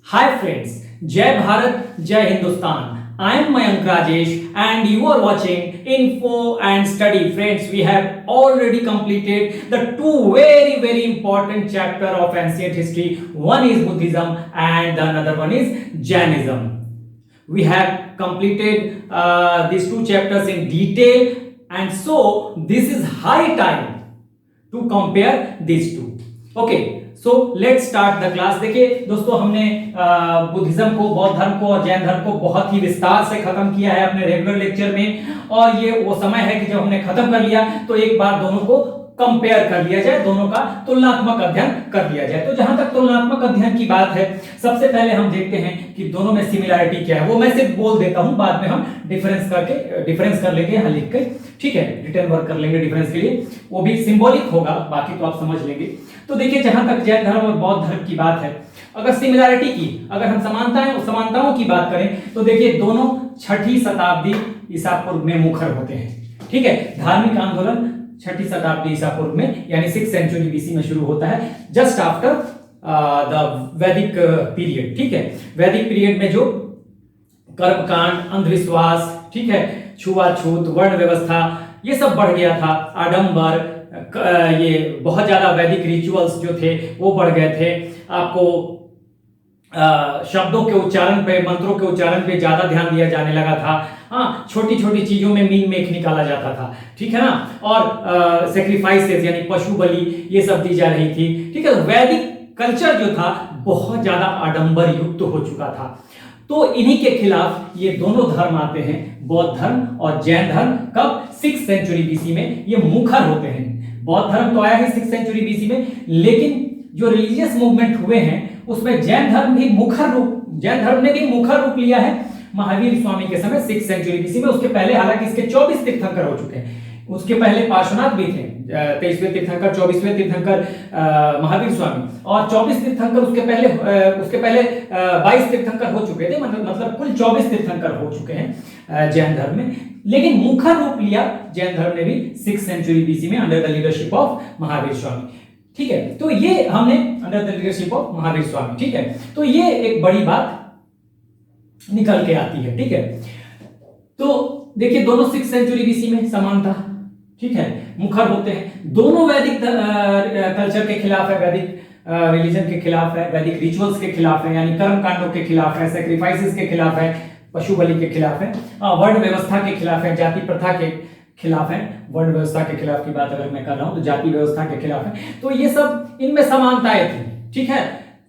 Hi friends, Jai Bharat, Jai Hindustan. I am Mayank Rajesh and you are watching Info and Study. Friends, we have already completed the two very important chapter of ancient history. One is Buddhism and the another one is Jainism. We have completed these two chapters in detail, and so this is high time to compare these two. Okay, so let's start the class. देखिए दोस्तों, हमने Buddhism को, बौद्ध धर्म को और जैन धर्म को बहुत ही विस्तार से खत्म किया है अपने रेगुलर लेक्चर में, और ये वो समय है कि जब हमने खत्म कर लिया तो एक बार दोनों को कंपेयर कर लिया जाए, दोनों का तुलनात्मक अध्ययन कर लिया जाए। तो जहां तक तुलनात्मक अध्ययन की बात है, सबसे पहले हम देखते हैं कि दोनों में सिमिलैरिटी क्या है। वो मैं सिर्फ बोल देता हूं, बाद में हम डिफरेंस कर लेंगे यहां लिख के, ठीक है, रिटर्न वर्क कर लेंगे डिफरेंस के लिए, वो भी सिंबॉलिक होगा, बाकी तो आप समझ लेंगे। तो देखिए, जहां तक जैन धर्म और बौद्ध धर्म की बात है, अगर सिमिलैरिटी की, अगर हम समानताओं की बात करें तो देखिए दोनों 6ठी शताब्दी ईसा पूर्व में मुखर होते हैं, ठीक है। धार्मिक आंदोलन 6ठी शताब्दी ईसा पूर्व में यानी 6th सेंचुरी बीसी में शुरू होता है, जस्ट आफ्टर द वैदिक पीरियड, ठीक है। वैदिक पीरियड में जो कर्मकांड, अंधविश्वास, ठीक है, छुआछूत, वर्ण व्यवस्था, ये सब बढ़ गया था, आडंबर, ये बहुत ज्यादा वैदिक रिचुअल्स जो थे वो बढ़ गए थे। आपको शब्दों के उच्चारण पे, मंत्रों के उच्चारण पे ज्यादा ध्यान दिया जाने लगा था। हाँ, छोटी छोटी चीजों में मीन मेख निकाला जाता था, ठीक है ना, और सेक्रीफाइसेस यानी पशु बलि ये सब दी जा रही थी, ठीक है। वैदिक कल्चर जो था बहुत ज्यादा आडंबर युक्त हो चुका था। तो इन्हीं के खिलाफ ये दोनों धर्म आते हैं, बौद्ध धर्म और जैन धर्म। कब? 6th सेंचुरी बीसी में ये मुखर होते हैं। बौद्ध धर्म तो आया है 6th सेंचुरी बीसी में, लेकिन जो रिलीजियस मूवमेंट हुए हैं उसमें जैन धर्म ने भी मुखर रूप लिया है महावीर स्वामी के समय 6th सेंचुरी बीसी में। उसके पहले हालांकि इसके 24 तीर्थंकर हो चुके हैं, उसके पहले पार्श्वनाथ भी थे, 23वें तीर्थंकर, 24वें तीर्थंकर महावीर स्वामी, और 24 तीर्थंकर उसके पहले 22 तीर्थंकर हो चुके थे, मतलब कुल 24 तीर्थंकर हो चुके हैं जैन धर्म में। लेकिन मुखर रूप लिया जैन धर्म ने भी 6th सेंचुरी बीसी में under the leadership of Mahavir Swami, ठीक है। तो ये हमने under the leadership of Mahavir Swami, ठीक है। तो ये एक बड़ी बात निकल के आती है, ठीक है। तो देखिए दोनों 6th सेंचुरी बीसी में समानता, ठीक है, मुखर होते हैं। दोनों वैदिक कल्चर के खिलाफ है, वैदिक रिलीजन के खिलाफ है, वैदिक रिचुअल्स के खिलाफ है, यानी कर्म कांडों के खिलाफ है, सैक्रिफाइसेस के खिलाफ है, पशु बलि के खिलाफ है, वर्ण व्यवस्था के खिलाफ है, जाति प्रथा के खिलाफ है। वर्ण व्यवस्था के खिलाफ की बात अगर मैं कर रहा हूं तो जाति व्यवस्था के खिलाफ है। तो ये सब इनमें समानताएं थी, ठीक है।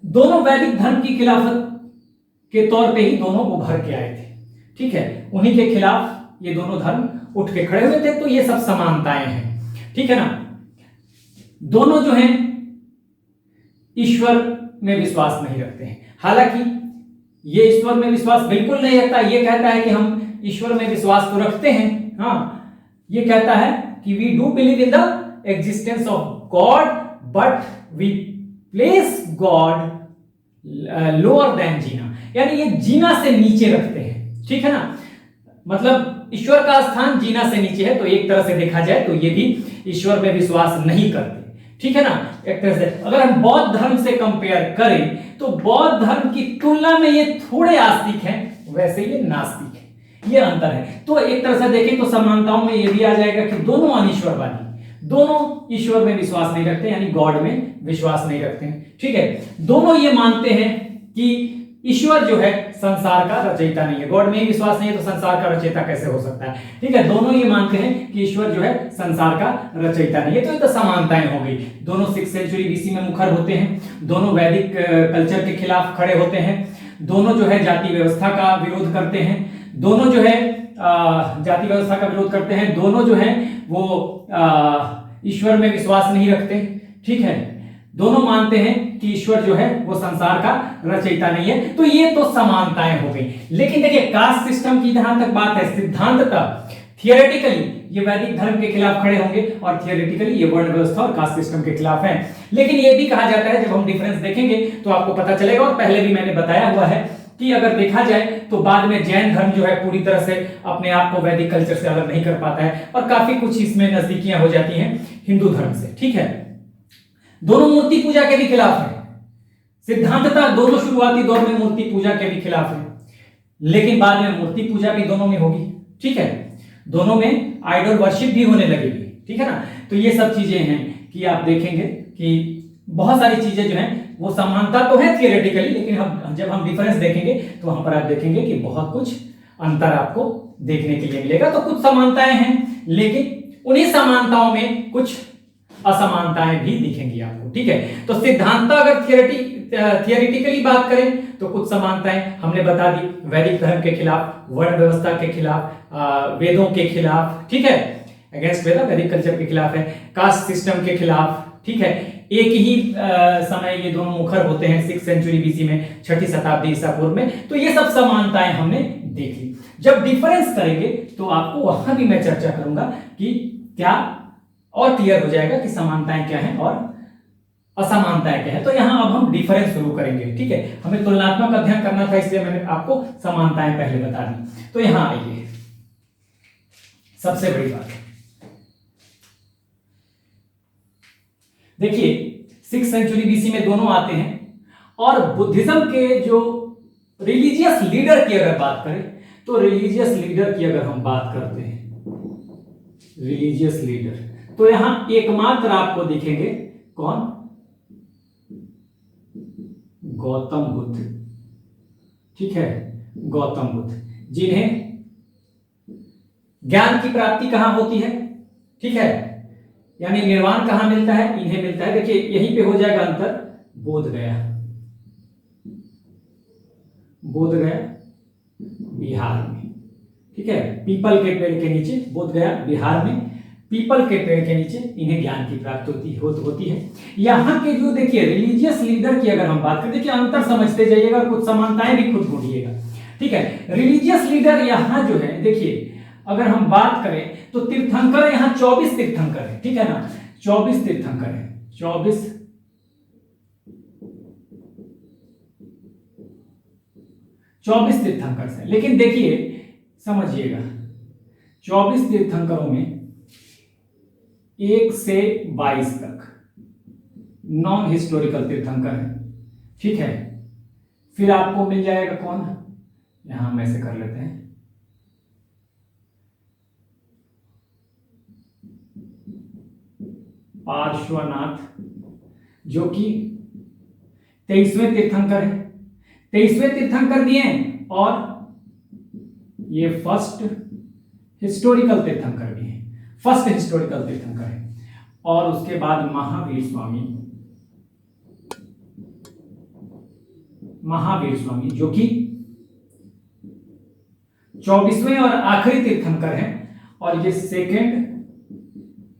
दोनों वैदिक धर्म की खिलाफत के तौर पे ही दोनों उभर के आए थे, ठीक है। उन्हीं के खिलाफ ये दोनों धर्म उठ के खड़े हुए थे, तो ये सब समानताएं हैं, ठीक है ना। दोनों जो हैं ईश्वर में विश्वास नहीं रखते हैं, हालांकि ये ईश्वर में विश्वास बिल्कुल नहीं रखता। ये कहता है कि हम ईश्वर में विश्वास तो रखते हैं, हाँ, ये कहता है कि we do believe in the existence of God but we place God lower than Jina, यानी ये जीना से नीचे रखते हैं, ठीक है ना। मतलब ईश्वर का स्थान जीना से नीचे है, तो एक तरह से देखा जाए तो ये भी ईश्वर में विश्वास नहीं करते, ठीक है ना। एक तरह से अगर हम बौद्ध धर्म से कंपेयर करें तो बौद्ध धर्म की तुलना में ये थोड़े आस्तिक हैं, वैसे ये नास्तिक है, ये अंतर है। तो एक तरह से देखें तो समानताओं में ये भी आ जाएगा कि दोनों अनिश्वरवादी, दोनों ईश्वर में विश्वास नहीं रखते, यानी गॉड में विश्वास नहीं रखते हैं, ठीक है। दोनों ये मानते हैं कि ईश्वर जो है संसार का रचयिता नहीं है। गॉड में ही विश्वास नहीं है तो संसार का रचयिता कैसे हो सकता है, ठीक है। दोनों ये मानते हैं कि ईश्वर जो है संसार का रचयिता नहीं है। तो ये तो समानताएं हो गई। दोनों 6th सेंचुरी बीसी में मुखर होते हैं, दोनों वैदिक कल्चर के खिलाफ खड़े होते हैं, दोनों जो है जाति व्यवस्था का विरोध करते हैं, दोनों जो है जाति व्यवस्था का विरोध करते हैं, दोनों जो है वो ईश्वर में विश्वास नहीं रखते, ठीक है। दोनों मानते हैं कि ईश्वर जो है वो संसार का रचयिता नहीं है। तो ये तो समानताएं हो गई। लेकिन देखिए कास्ट सिस्टम की जहां तक बात है, सिद्धांततः थियोरेटिकली ये वैदिक धर्म के खिलाफ खड़े होंगे और थियोरेटिकली ये वर्ण व्यवस्था और कास्ट सिस्टम के खिलाफ है। लेकिन ये भी कहा जाता है, जब हम डिफरेंस देखेंगे तो आपको पता चलेगा, और पहले भी मैंने बताया हुआ है कि अगर देखा जाए तो बाद में जैन धर्म जो है पूरी तरह से अपने आप को वैदिक कल्चर से अलग नहीं कर पाता है, और काफी कुछ इसमें नजदीकियां हो जाती हैं हिंदू धर्म से, ठीक है। दोनों मूर्ति पूजा के भी खिलाफ है। सिद्धांततः दोनों शुरुआती दौर में मूर्ति पूजा के भी खिलाफ है, लेकिन बाद में मूर्ति पूजा भी दोनों में होगी, ठीक है, दोनों में आइडल वर्शिप भी होने लगेगी, ठीक है ना। तो ये सब चीजें हैं कि आप देखेंगे कि बहुत सारी चीजें जो हैं वो समानता तो है थियोरेटिकली, लेकिन हम जब हम डिफरेंस देखेंगे तो वहां पर आप देखेंगे कि बहुत कुछ अंतर आपको देखने के लिए मिलेगा। तो कुछ समानताएं हैं, लेकिन उन्हीं समानताओं में कुछ असमानताएं भी दिखेंगी आपको, ठीक है। तो सिद्धांत अगर थियोरेटिकली बात करें तो कुछ समानताएं हमने बता दी, वैदिक धर्म के खिलाफ, वर्ण व्यवस्था के खिलाफ, वेदों के खिलाफ, ठीक है, अगेंस्ट वेद वैदिक कल्चर के खिलाफ है, कास्ट सिस्टम के खिलाफ, ठीक है। एक ही समय ये दोनों मुखर होते हैं 6th सेंचुरी बीसी में, 6ठी शताब्दी ईसा पूर्व में। तो ये सब समानताएं हमने देखी। जब डिफरेंस करेंगे तो आपको वहां भी मैं चर्चा करूंगा कि क्या और क्लियर हो जाएगा कि समानताएं क्या हैं और असमानताएं क्या है। तो यहां अब हम डिफरेंस शुरू करेंगे, ठीक है। हमें तुलनात्मक अध्ययन करना था, इसलिए मैंने आपको समानताएं पहले बता दी। तो यहां आइए, सबसे बड़ी बात देखिए, 6th सेंचुरी बीसी में दोनों आते हैं, और बुद्धिज्म के जो रिलीजियस लीडर की अगर बात करें तो रिलीजियस लीडर की अगर हम बात करते हैं, रिलीजियस लीडर, तो यहां एकमात्र आपको दिखेंगे कौन? गौतम बुद्ध, ठीक है, गौतम बुद्ध, जिन्हें ज्ञान की प्राप्ति कहां होती है, ठीक है, यानी निर्वाण कहां मिलता है? इन्हें मिलता है। देखिए यहीं पे हो जाएगा अंतर, बोध गया, बोध गया बिहार में, ठीक है, पीपल के पेड़ के नीचे, बोध गया बिहार में पीपल के पेड़ के नीचे इन्हें ज्ञान की प्राप्ति होती है। यहां के जो देखिए रिलीजियस लीडर की अगर हम बात करें, देखिए अंतर समझते जाइएगा और कुछ समानताएं भी खुद ढूंढिएगा, ठीक है। रिलीजियस लीडर यहां जो है, देखिए अगर हम बात करें तो तीर्थंकर यहां 24 तीर्थंकर है, ठीक है ना, 24 तीर्थंकर है, 24 तीर्थंकर है। लेकिन देखिए समझिएगा, 24 तीर्थंकरों में 1 से 22 तक नॉन हिस्टोरिकल तीर्थंकर है, ठीक है। फिर आपको मिल जाएगा कौन, यहां हम ऐसे कर लेते हैं, पार्श्वनाथ, जो कि 23वें तीर्थंकर है, 23वें तीर्थंकर दिए हैं, और ये फर्स्ट हिस्टोरिकल तीर्थंकर भी है, फर्स्ट हिस्टोरिकल तीर्थंकर है। और उसके बाद महावीर स्वामी, महावीर स्वामी जो कि 24वें और आखिरी तीर्थंकर है, और ये सेकेंड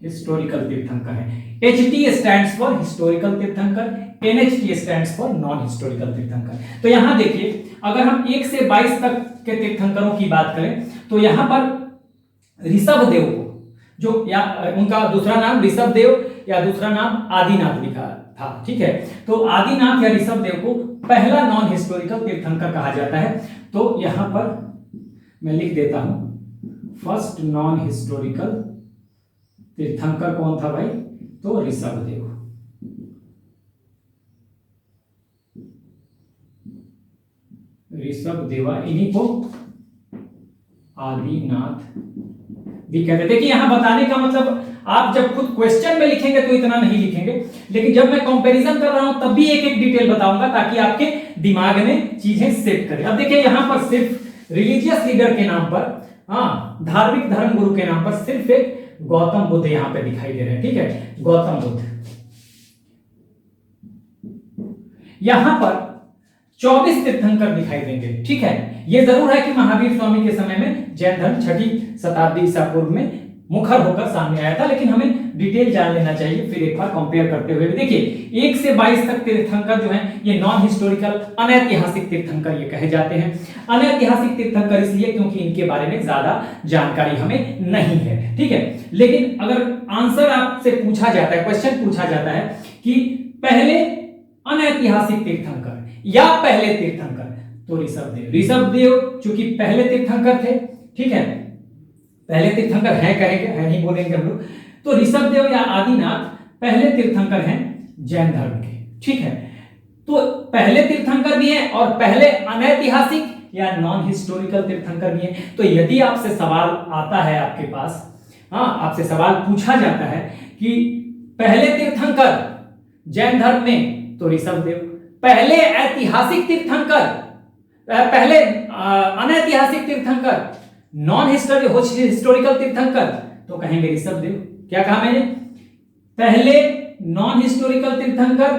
हिस्टोरिकल तीर्थंकर है। HT स्टैंड्स फॉर हिस्टोरिकल तीर्थंकर, NHT stands for non historical तीर्थंकर। तो यहां देखिए अगर हम 1 से 22 तक के तीर्थंकरों की बात करें तो यहां पर ऋषभ देव को, जो या उनका दूसरा नाम ऋषभ देव या दूसरा नाम आदिनाथ लिखा था, ठीक है। तो आदिनाथ या ऋषभ देव को पहला नॉन हिस्टोरिकल तीर्थंकर कहा जाता है। तो यहां पर मैं लिख देता हूं, फर्स्ट नॉन हिस्टोरिकल तीर्थंकर कौन था भाई? तो ऋषभ देव, ऋषभ देवा, इन्हीं को आदिनाथ भी कहते। देखिए यहां बताने का मतलब, आप जब खुद क्वेश्चन में लिखेंगे तो इतना नहीं लिखेंगे, लेकिन जब मैं कंपैरिजन कर रहा हूं तब भी एक एक डिटेल बताऊंगा ताकि आपके दिमाग में चीजें सेट करें। अब देखिए यहां पर सिर्फ रिलीजियस लीडर के नाम पर, धार्मिक धर्म गुरु के नाम पर सिर्फ एक गौतम बुद्ध यहां पे दिखाई दे रहे हैं, ठीक है, गौतम बुद्ध। यहां पर 24 तीर्थंकर दिखाई देंगे, ठीक है। यह जरूर है कि महावीर स्वामी के समय में जैन धर्म 6ठी शताब्दी ईसा पूर्व में मुखर होकर सामने आया था, लेकिन हमें डिटेल जान लेना चाहिए फिर एक बार कंपेयर करते हुए। देखिए 1 से 22 तक तीर्थंकर जो हैं ये नॉन हिस्टोरिकल अनैतिहासिक तीर्थंकर ये कहे जाते हैं। अनैतिहासिक तीर्थंकर इसलिए क्योंकि इनके बारे में ज्यादा जानकारी हमें नहीं है, ठीक है। लेकिन अगर आंसर आपसे पूछा जाता है, क्वेश्चन पूछा जाता है कि पहले अनैतिहासिक तीर्थंकर या पहले तीर्थंकर, तो ऋषभ देव चूंकि पहले तीर्थंकर थे, ठीक है, पहले तीर्थंकर है कहेंगे, है नहीं बोलेंगे हम लोग। तो ऋषभ देव या आदिनाथ पहले तीर्थंकर हैं जैन धर्म के, ठीक है। तो पहले तीर्थंकर भी हैं और पहले अनैतिहासिक या नॉन हिस्टोरिकल तीर्थंकर भी हैं। तो यदि आपसे सवाल आता है आपके पास, हाँ, आपसे सवाल पूछा जाता है कि पहले तीर्थंकर जैन धर्म में, तो ऋषभदेव। पहले ऐतिहासिक तीर्थंकर, पहले अनैतिहासिक तीर्थंकर, नॉन हिस्टोरिकल तीर्थंकर, तो कहेंगे ऋषभदेव। क्या कहा मैंने? पहले नॉन हिस्टोरिकल तीर्थंकर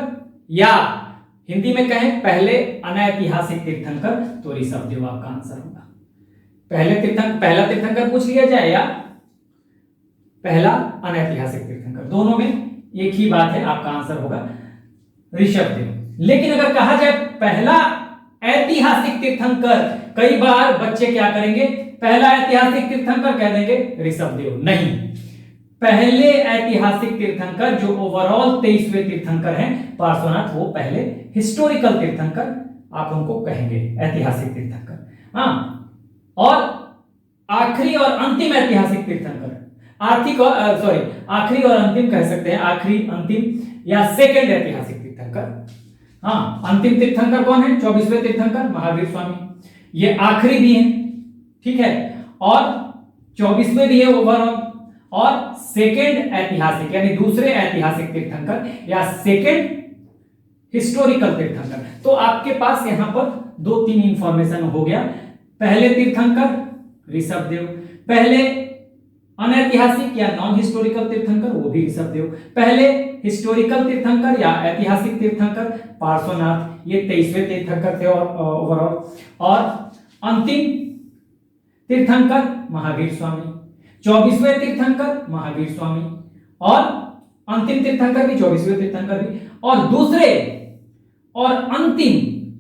या हिंदी में कहें पहले अनैतिहासिक तीर्थंकर, तो ऋषभदेव आपका आंसर होगा। पहला तीर्थंकर पूछ लिया जाए या पहला अनैतिहासिक तीर्थंकर, दोनों में एक ही बात है, आपका आंसर होगा ऋषभदेव। लेकिन अगर कहा जाए पहला ऐतिहासिक तीर्थंकर, कई बार बच्चे क्या करेंगे, पहला ऐतिहासिक तीर्थंकर कह देंगे, ऋषभदेव नहीं। पहले ऐतिहासिक तीर्थंकर जो ओवरऑल 23वें तीर्थंकर हैं पार्श्वनाथ, वो पहले हिस्टोरिकल तीर्थंकर आप उनको कहेंगे, ऐतिहासिक तीर्थंकर। हाँ, और आखिरी और अंतिम ऐतिहासिक तीर्थंकर, आखिरी और अंतिम कह सकते हैं, आखिरी अंतिम या सेकंड ऐतिहासिक तीर्थंकर। हाँ, अंतिम तीर्थंकर कौन है? 24वें तीर्थंकर महावीर स्वामी, ये आखिरी भी है, ठीक है, और 24वें भी है ओवरऑल, और सेकंड ऐतिहासिक यानी दूसरे ऐतिहासिक तीर्थंकर या सेकंड हिस्टोरिकल तीर्थंकर। तो आपके पास यहां पर 2-3 इंफॉर्मेशन हो गया। पहले तीर्थंकर ऋषभदेव, पहले अनैतिहासिक या नॉन हिस्टोरिकल तीर्थंकर, वो भी ऋषभदेव, पहले हिस्टोरिकल तीर्थंकर या ऐतिहासिक तीर्थंकर पार्श्वनाथ, ये 23वें तीर्थंकर थे ओवरऑल, और अंतिम तीर्थंकर महावीर स्वामी, 24वें तीर्थंकर महावीर स्वामी, और अंतिम तीर्थंकर भी 24वें तीर्थंकर भी, और दूसरे और अंतिम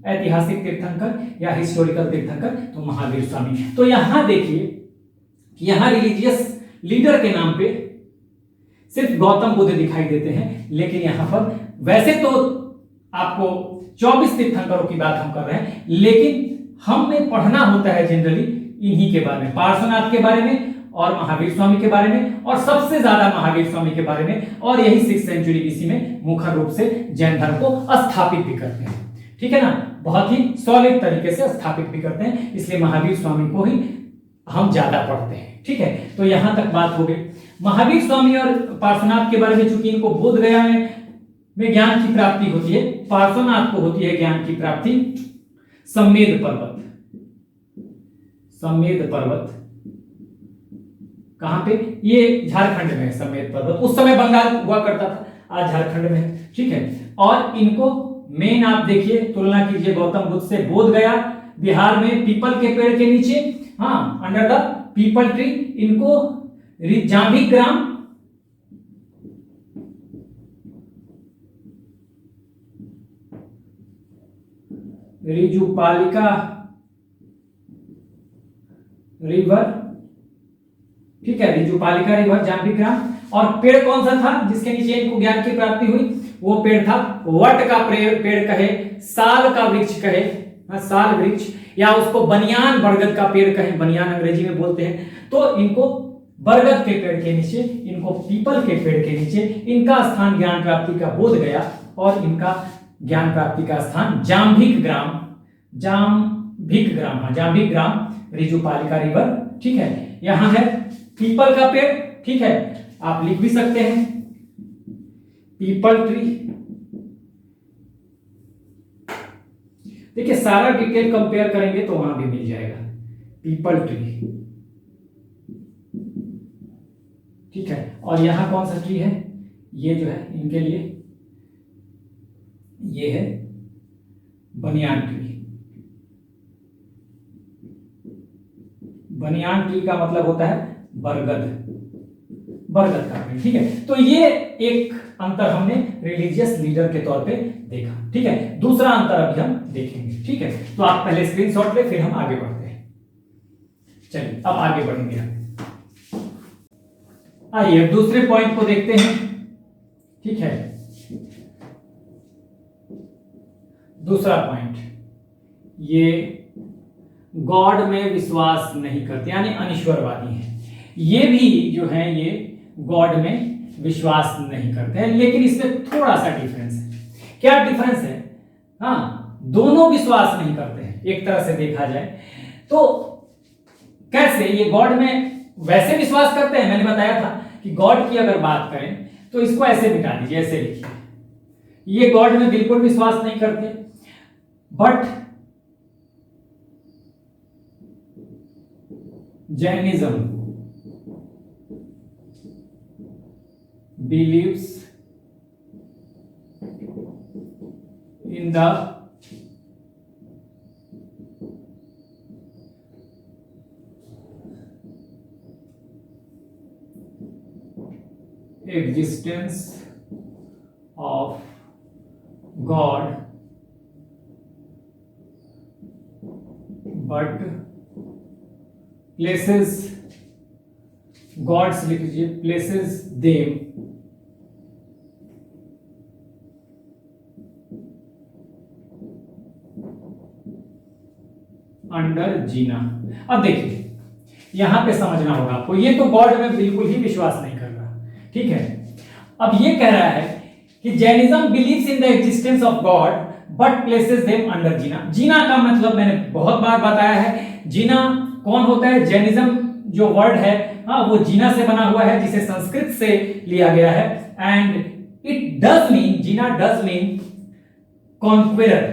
ऐतिहासिक तीर्थंकर या हिस्टोरिकल तीर्थंकर तो महावीर स्वामी। तो यहां देखिए कि यहां रिलीजियस लीडर के नाम पे सिर्फ गौतम बुद्ध दिखाई देते हैं, लेकिन यहां पर वैसे तो आपको 24 तीर्थंकरों की बात हम कर रहे हैं, लेकिन हमें पढ़ना होता है जनरली इन्हीं के बारे में, पार्श्वनाथ के बारे में और महावीर स्वामी के बारे में, और सबसे ज्यादा महावीर स्वामी के बारे में, और यही 6th सेंचुरी बीसी में मुख्य रूप से जैन धर्म को स्थापित भी करते हैं, ठीक है ना, बहुत ही सॉलिड तरीके से स्थापित भी करते हैं, इसलिए महावीर स्वामी को ही हम ज्यादा पढ़ते हैं, ठीक है। तो यहां तक बात हो गई महावीर स्वामी और पार्श्वनाथ के बारे में। चूंकि इनको बोध गया में ज्ञान की प्राप्ति होती है, पार्श्वनाथ को होती है ज्ञान की प्राप्ति सम्मेद पर्वत। सम्मेद पर्वत कहां पे? ये झारखंड में है सम्मेद पर्वत, उस समय बंगाल हुआ करता था, आज झारखंड में है, ठीक है। और इनको मेन आप देखिए, तुलना कीजिए गौतम बुद्ध से, बोध गया बिहार में पीपल के पेड़ के नीचे, हाँ, अंडर द पीपल ट्री, इनको जांभी ग्राम, रिजुपालिका रिवर, ठीक है, रिजुपालिका रिवर, जांभी ग्राम। और पेड़ कौन सा था जिसके नीचे इनको ज्ञान की प्राप्ति हुई? वो पेड़ था वट का पेड़ कहे, साल का वृक्ष कहे, साल वृक्ष, या उसको बनियान बरगद का पेड़ कहे, बनियान अंग्रेजी में बोलते हैं। तो इनको बरगद के पेड़ के नीचे, इनको पीपल के पेड़ के नीचे इनका स्थान ज्ञान प्राप्ति का बोध गया, और इनका ज्ञान प्राप्ति का स्थान जांभिक ग्राम, हाँ, जांभिक ग्राम, रिजुपालिका रिवर, ठीक है। यहां है पीपल का पेड़, ठीक है, आप लिख भी सकते हैं पीपल ट्री। देखिए सारा डिटेल कंपेयर करेंगे तो वहां भी मिल जाएगा पीपल ट्री, ठीक है। और यहां कौन सा ट्री है? ये जो है इनके लिए ये है बनियान ट्री। बनियान ट्री का मतलब होता है बरगद का पेड़, ठीक है। तो ये एक अंतर हमने रिलीजियस लीडर के तौर पे देखा, ठीक है। दूसरा अंतर अभी हम देखेंगे, ठीक है। तो आप पहले स्क्रीनशॉट ले, फिर हम आगे बढ़ते हैं। चलिए अब आगे बढ़ेंगे हम। आइए दूसरे पॉइंट को देखते हैं, ठीक है। दूसरा पॉइंट, ये गॉड में विश्वास नहीं करते, यानी अनिश्वरवादी हैं। ये भी जो है ये गॉड में विश्वास नहीं करते हैं, लेकिन इसमें थोड़ा सा डिफरेंस है। क्या डिफरेंस है? हाँ, दोनों विश्वास नहीं करते हैं एक तरह से देखा जाए तो। कैसे ये गॉड में वैसे विश्वास करते हैं, मैंने बताया था कि गॉड की अगर बात करें तो इसको ऐसे मिटा दीजिए, ऐसे लिखिए, ये गॉड में बिल्कुल विश्वास नहीं करते, but Jainism believes in the existence of God, but places God's places them under Jina. अब देखिए यहां पे समझना होगा आपको, ये तो गॉड में बिल्कुल ही विश्वास नहीं कर रहा, ठीक है। अब ये कह रहा है कि Jainism believes in the existence of God but places them under Jina. Jina का मतलब मैंने बहुत बार बताया है, जीना कौन होता है? जैनिज्म जो वर्ड है वो जीना से बना हुआ है, जिसे संस्कृत से लिया गया है, and it does mean, Jina does mean conqueror,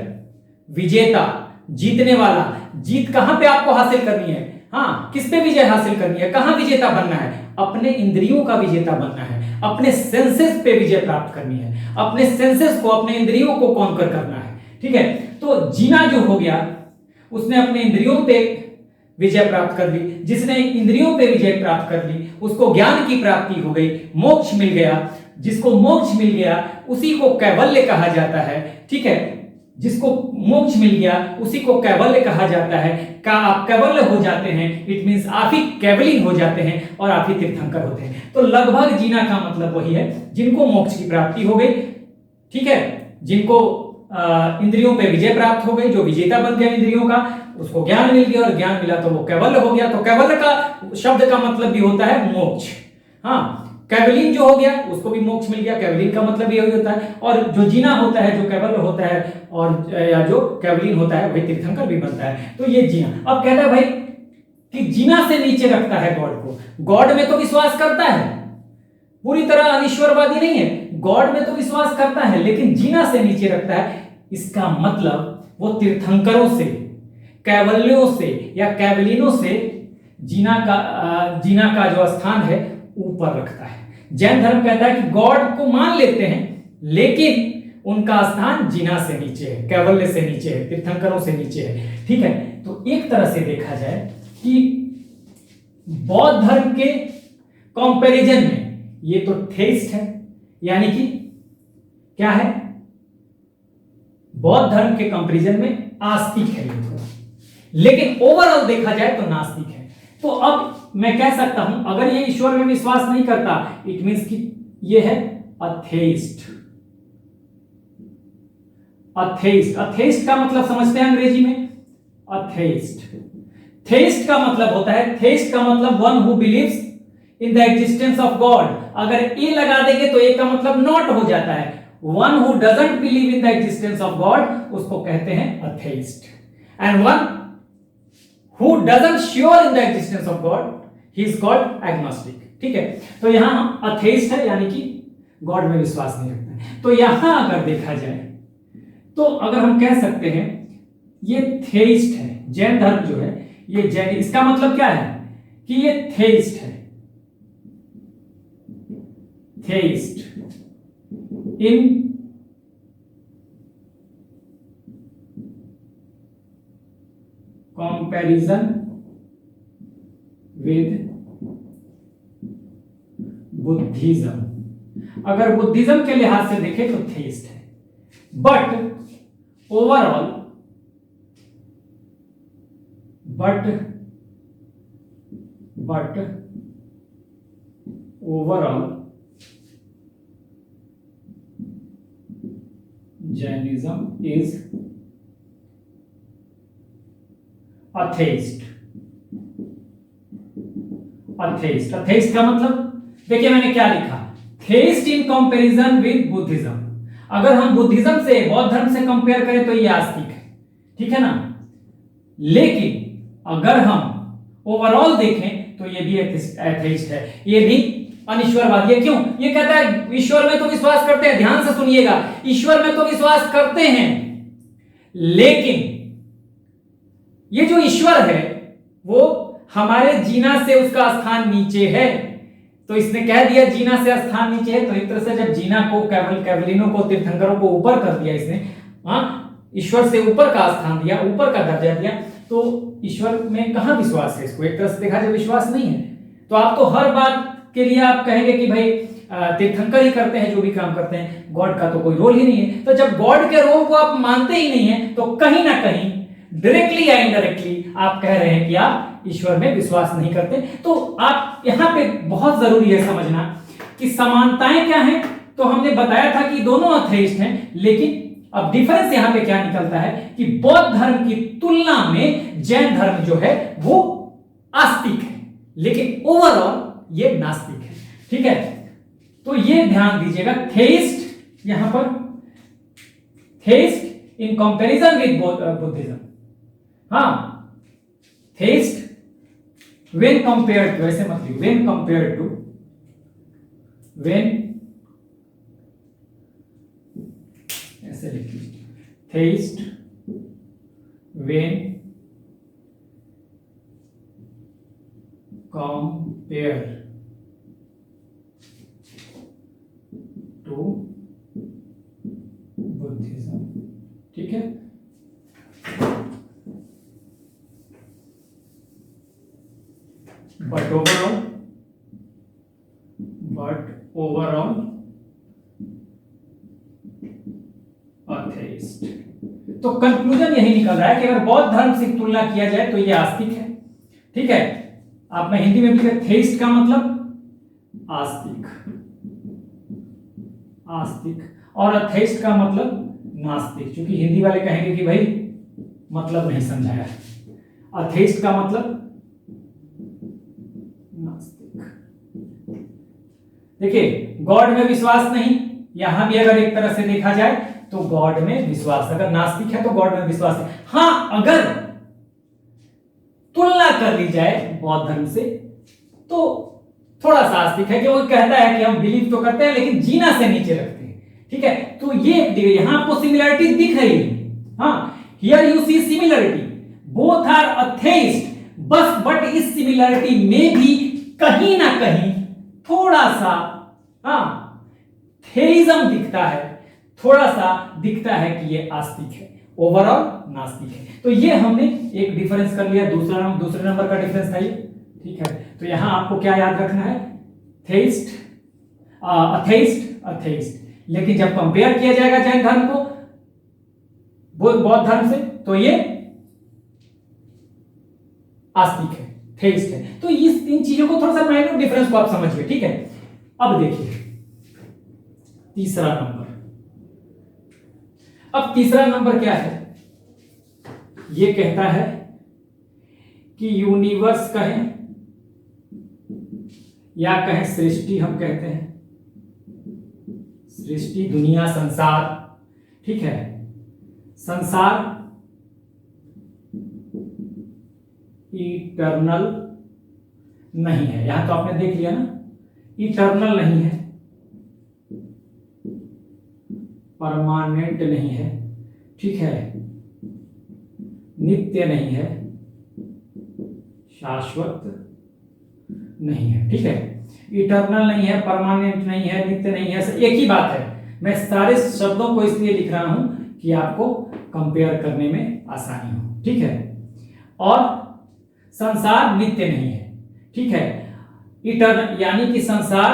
विजेता, जीतने वाला। जीत कहां पे आपको हासिल करनी है? किस पे विजय हासिल करनी है? कहां विजेता बनना है? अपने इंद्रियों का विजेता बनना है, अपने सेंसेस पे विजय प्राप्त करनी है, अपने सेंसेस को, अपने इंद्रियों को कॉन्कर करना है, ठीक है। तो जीना जो हो गया, उसने अपने इंद्रियों पे विजय प्राप्त कर ली। जिसने इंद्रियों पे विजय प्राप्त कर ली उसको ज्ञान की प्राप्ति हो गई, मोक्ष मिल गया। जिसको मोक्ष मिल गया उसी को कैवल्य कहा जाता है, ठीक है। जिसको मोक्ष मिल गया उसी को कैवल्य कहा जाता है। का आप कैवल्य हो जाते हैं, इट मींस आप ही कैवलिन हो जाते हैं और आप ही तीर्थंकर होते हैं। तो लगभग जीना का मतलब वही है, जिनको मोक्ष की प्राप्ति हो गई, ठीक है, जिनको इंद्रियों पे विजय प्राप्त हो गई, जो विजेता बन गया इंद्रियों का, उसको ज्ञान मिल गया और ज्ञान मिला तो वो कैवल्य हो गया। तो कैवल्य का शब्द का मतलब भी होता है मोक्ष। कैवलिन जो हो गया उसको भी मोक्ष मिल गया, कैवलिन का मतलब यही होता है। और जो जीना होता है, जो कैवल्य होता है, और या जो कैवलिन होता है वही तीर्थंकर भी बनता है। तो ये जीना। अब कहता है भाई कि जीना से नीचे रखता है गॉड को। गॉड में तो विश्वास करता है, पूरी तरह अनिश्वरवादी नहीं है, गॉड में तो विश्वास करता है, लेकिन जीना से नीचे रखता है। इसका मतलब वो तीर्थंकरों से, कैवल्यों से या कैवलिनों से जीना का जो स्थान है ऊपर रखता है। जैन धर्म कहता है कि गॉड को मान लेते हैं, लेकिन उनका स्थान जीना से नीचे है, कैवल्य से नीचे है, तीर्थंकरों से नीचे है, ठीक है। तो एक तरह से देखा जाए कि बौद्ध धर्म के कंपैरिजन में ये तो थेइस्ट है, यानी कि क्या है? बौद्ध धर्म के कंपैरिजन में आस्तिक है ये थोड़ा, लेकिन ओवरऑल देखा जाए तो नास्तिक है। तो अब मैं कह सकता हूं, अगर ये ईश्वर में विश्वास नहीं करता, इट मींस कि ये है अथेइस्ट। अथेइस्ट, अथेइस्ट का मतलब समझते हैं अंग्रेजी में? अथेइस्ट, थेइस्ट का मतलब होता है, थेइस्ट का मतलब one who believes in the existence of God. अगर ए लगा देंगे तो ए का मतलब नॉट हो जाता है। One who doesn't believe in the existence of God उसको कहते हैं atheist, and one who doesn't sure in the existence of God he is called agnostic, ठीक है। तो यहां हम अथेइस्ट है, यानी कि गॉड में विश्वास नहीं रखते हैं। तो यहां अगर देखा जाए तो अगर हम कह सकते हैं ये थेइस्ट है, जैन धर्म जो है ये जैन, इसका मतलब क्या है कि ये थेइस्ट है, theist in comparison with Buddhism. अगर बुद्धिज्म के लिहाज से देखें तो थेइस्ट है, but overall Jainism is atheist। अथेइस्ट, अथेइस्ट का मतलब देखिए मैंने क्या लिखा, theist in comparison with Buddhism. अगर हम बुद्धिज्म से, बौद्ध धर्म से कंपेयर करें तो ये आस्तिक है, ठीक है ना। लेकिन अगर हम ओवरऑल देखें तो ये भी एथेइस्ट है, ये भी अनिश्वरवादी है। क्यों? ये कहता है ईश्वर में तो विश्वास करते हैं, ध्यान से सुनिएगा, ईश्वर में तो विश्वास करते हैं, लेकिन ये जो ईश्वर है वो हमारे जीना से उसका स्थान नीचे है। तो इसने कह दिया जीना से स्थान नीचे है, तो एक तरह से जब जीना को कैवलिनों को तीर्थंकरों को ऊपर कर दिया इसने, ईश्वर से ऊपर का स्थान दिया, ऊपर का दर्जा दिया, तो ईश्वर में कहां विश्वास है? इसको एक तरह से देखा जाए विश्वास नहीं है। तो आप तो हर बात के लिए आप कहेंगे कि भाई तीर्थंकर ही करते हैं जो भी काम करते हैं, गॉड का तो कोई रोल ही नहीं है। तो जब गॉड के रोल को आप मानते ही नहीं है, तो कहीं ना कहीं डायरेक्टली या इनडायरेक्टली आप कह रहे हैं कि आप ईश्वर में विश्वास नहीं करते। तो आप यहां पे बहुत जरूरी है समझना कि समानताएं क्या हैं। तो हमने बताया था कि दोनों अथेइस्ट हैं, लेकिन अब डिफरेंस यहां पे क्या निकलता है कि बौद्ध धर्म की तुलना में जैन धर्म जो है वो आस्तिक है, लेकिन ओवरऑल ये नास्तिक है। ठीक है, तो ये ध्यान दीजिएगा, थेइस्ट यहां पर, theist in comparison with Buddhism, हाँ, थेइस्ट व्हेन कंपेयर्ड टू, ऐसे मत लिखो, व्हेन कंपेयर्ड टू, व्हेन, ऐसे लिखिए, theist when compare to Buddhism. ठीक है, बट ओवरऑल अथेइस्ट। तो कंक्लूजन यही निकल रहा है कि अगर बौद्ध धर्म से तुलना किया जाए तो ये आस्तिक है। ठीक है, आप मैं हिंदी में भी थेइस्ट का मतलब आस्तिक, आस्तिक, और अथेइस्ट का मतलब नास्तिक। क्योंकि हिंदी वाले कहेंगे कि भाई मतलब नहीं समझाया, अथेइस्ट का मतलब नास्तिक। देखिए, गॉड में विश्वास नहीं, यहां भी अगर एक तरह से देखा जाए तो गॉड में विश्वास, अगर नास्तिक है तो गॉड में विश्वास है। हां, अगर तुलना कर ली जाए बौद्ध धर्म से तो थोड़ा सा आस्तिक है कि वो कहता है कि हम बिलीव तो करते हैं लेकिन जीना से नीचे रखते हैं। ठीक है, तो ये यहां आपको सिमिलरिटी दिख रही है। हाँ, here you see similarity, both are atheist, but इस सिमिलरिटी में भी कहीं ना कहीं थोड़ा सा थेइज्म दिखता है, थोड़ा सा दिखता है कि ये आस्तिक है, ओवरऑल नास्तिक है। तो ये हमने एक डिफरेंस कर लिया, दूसरे नंबर का डिफरेंस था ये। ठीक है, तो यहां आपको क्या याद रखना है, थेइस्ट, अथेइस्ट, अथेइस्ट। लेकिन जब कंपेयर किया जाएगा जैन धर्म को बौद्ध धर्म से तो ये आस्तिक है, थेइस्ट है। तो इस तीन चीजों को थोड़ा सा माइनर डिफरेंस को आप समझिए। ठीक है, अब देखिए तीसरा नंबर। अब तीसरा नंबर क्या है, ये कहता है कि यूनिवर्स कहें या कहें सृष्टि, हम कहते हैं सृष्टि, दुनिया, संसार। ठीक है, संसार इटर्नल नहीं है, यहां तो आपने देख लिया ना, इटर्नल नहीं है, परमानेंट नहीं है। ठीक है, नित्य नहीं है, शाश्वत नहीं है। ठीक है, इटर्नल नहीं है, परमानेंट नहीं है, नित्य नहीं है, एक ही बात है। मैं सारे शब्दों को इसलिए लिख रहा हूं कि आपको कंपेयर करने में आसानी हो। ठीक है, और संसार नित्य नहीं है। ठीक है, इटर्नल यानी कि संसार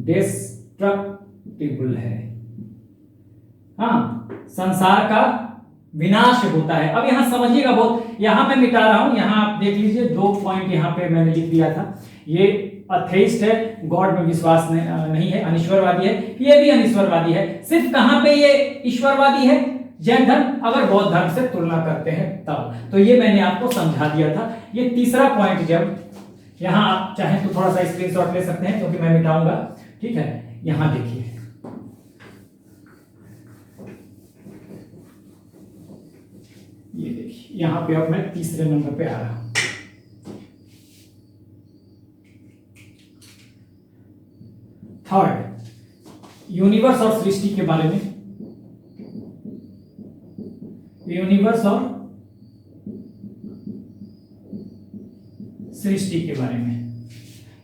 डिस्ट्रक्टिबल है। हाँ, संसार का विनाश होता है। अब यहां समझिएगा बहुत, यहां मैं मिटा रहा हूं, यहां आप देख लीजिए 2 पॉइंट यहां पे मैंने लिख दिया था। ये अथेइस्ट है, गॉड में विश्वास नहीं है, अनिश्वरवादी है। ये भी अनिश्वरवादी है। सिर्फ कहां पे ये ईश्वरवादी है, जैन धर्म, अगर बौद्ध धर्म से तुलना करते हैं तब। तो ये मैंने आपको समझा दिया था। ये तीसरा पॉइंट, जब यहां आप चाहें तो थोड़ा सा स्क्रीनशॉट ले सकते हैं क्योंकि मैं मिटाऊंगा। ठीक है, यहां देखिए, ये देखिए यहां पे अब मैं तीसरे नंबर पे आ रहा हूं। थर्ड, यूनिवर्स और सृष्टि के बारे में। यूनिवर्स और सृष्टि के बारे में,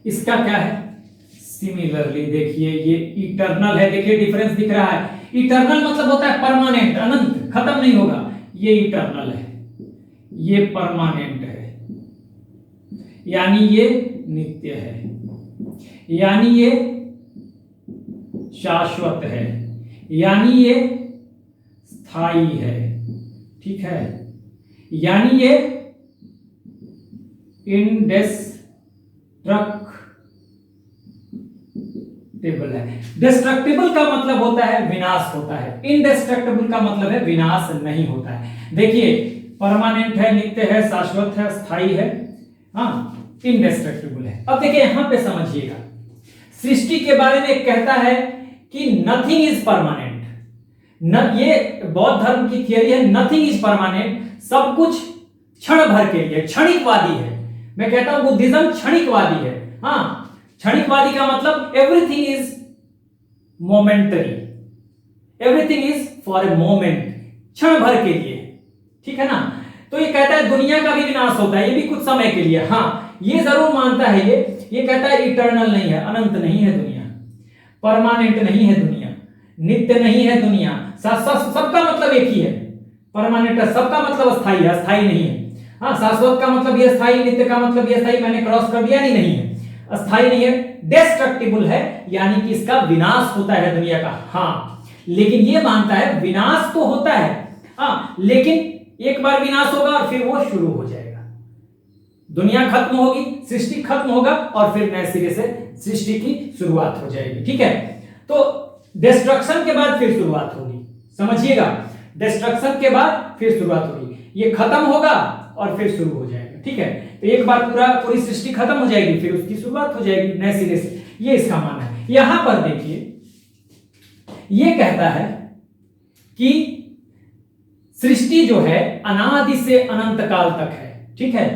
इसका क्या है? सिमिलरली देखिए ये इटर्नल है, देखिए डिफरेंस दिख रहा है। इटर्नल मतलब होता है परमानेंट, अनंत, खत्म नहीं होगा। ये इटर्नल है, ये परमानेंट है, यानी ये नित्य है, यानी ये शाश्वत है, यानी ये स्थायी है, ठीक है, यानी ये इंडेस्ट्रक्टिबल है। डिस्ट्रक्टिबल का मतलब होता है विनाश होता है, इनडेस्ट्रक्टिबल का मतलब है विनाश नहीं होता है। देखिए परमानेंट है, नित्य है, शाश्वत है, स्थायी है, हाँ, इंडेस्ट्रक्टिबल है। अब देखिए यहां पे समझिएगा, सृष्टि के बारे में कहता है कि नथिंग इज परमानेंट। ये बौद्ध धर्म की थियरी है, नथिंग इज परमानेंट, सब कुछ क्षण भर के लिए, क्षणिकवादी है। मैं कहता हूं बुद्धिज्म क्षणिकवादी है। हाँ, क्षणिकवादी का मतलब everything is momentary, everything is for a moment, क्षण भर के लिए, ठीक है ना। तो ये कहता है दुनिया का भी विनाश होता है, ये भी कुछ समय के लिए। हाँ, ये जरूर मानता है, ये कहता है इटर्नल नहीं है, अनंत नहीं है दुनिया, परमानेंट नहीं है दुनिया, नित्य नहीं है दुनिया। सबका मतलब एक ही है, परमानेंट है, सबका मतलब अस्थाई है, अस्थाई नहीं है। हाँ, शाश्वत का मतलब ये स्थायी, नित्य का मतलब ये स्थायी, मैंने क्रॉस कर दिया, नहीं है, अस्थाई नहीं है। डिस्ट्रक्टिबल है, यानी कि इसका विनाश होता है दुनिया का। हाँ, लेकिन ये मानता है विनाश तो होता है, हाँ, लेकिन एक बार विनाश होगा और फिर वो शुरू हो जाएगा। दुनिया खत्म होगी, सृष्टि खत्म होगा और फिर नए सिरे से सृष्टि की शुरुआत हो जाएगी, ठीक है। तो डिस्ट्रक्शन के बाद फिर शुरुआत होगी, समझिएगा, डिस्ट्रक्शन के बाद फिर शुरुआत होगी, ये खत्म होगा और फिर शुरू हो जाएगा, ठीक है। तो एक बार पूरी सृष्टि खत्म हो जाएगी, फिर उसकी शुरुआत हो जाएगी नए सिरे से, ये इसका मानना है। यहां पर देखिए ये कहता है कि सृष्टि जो है अनादि से अनंत काल तक है, ठीक है,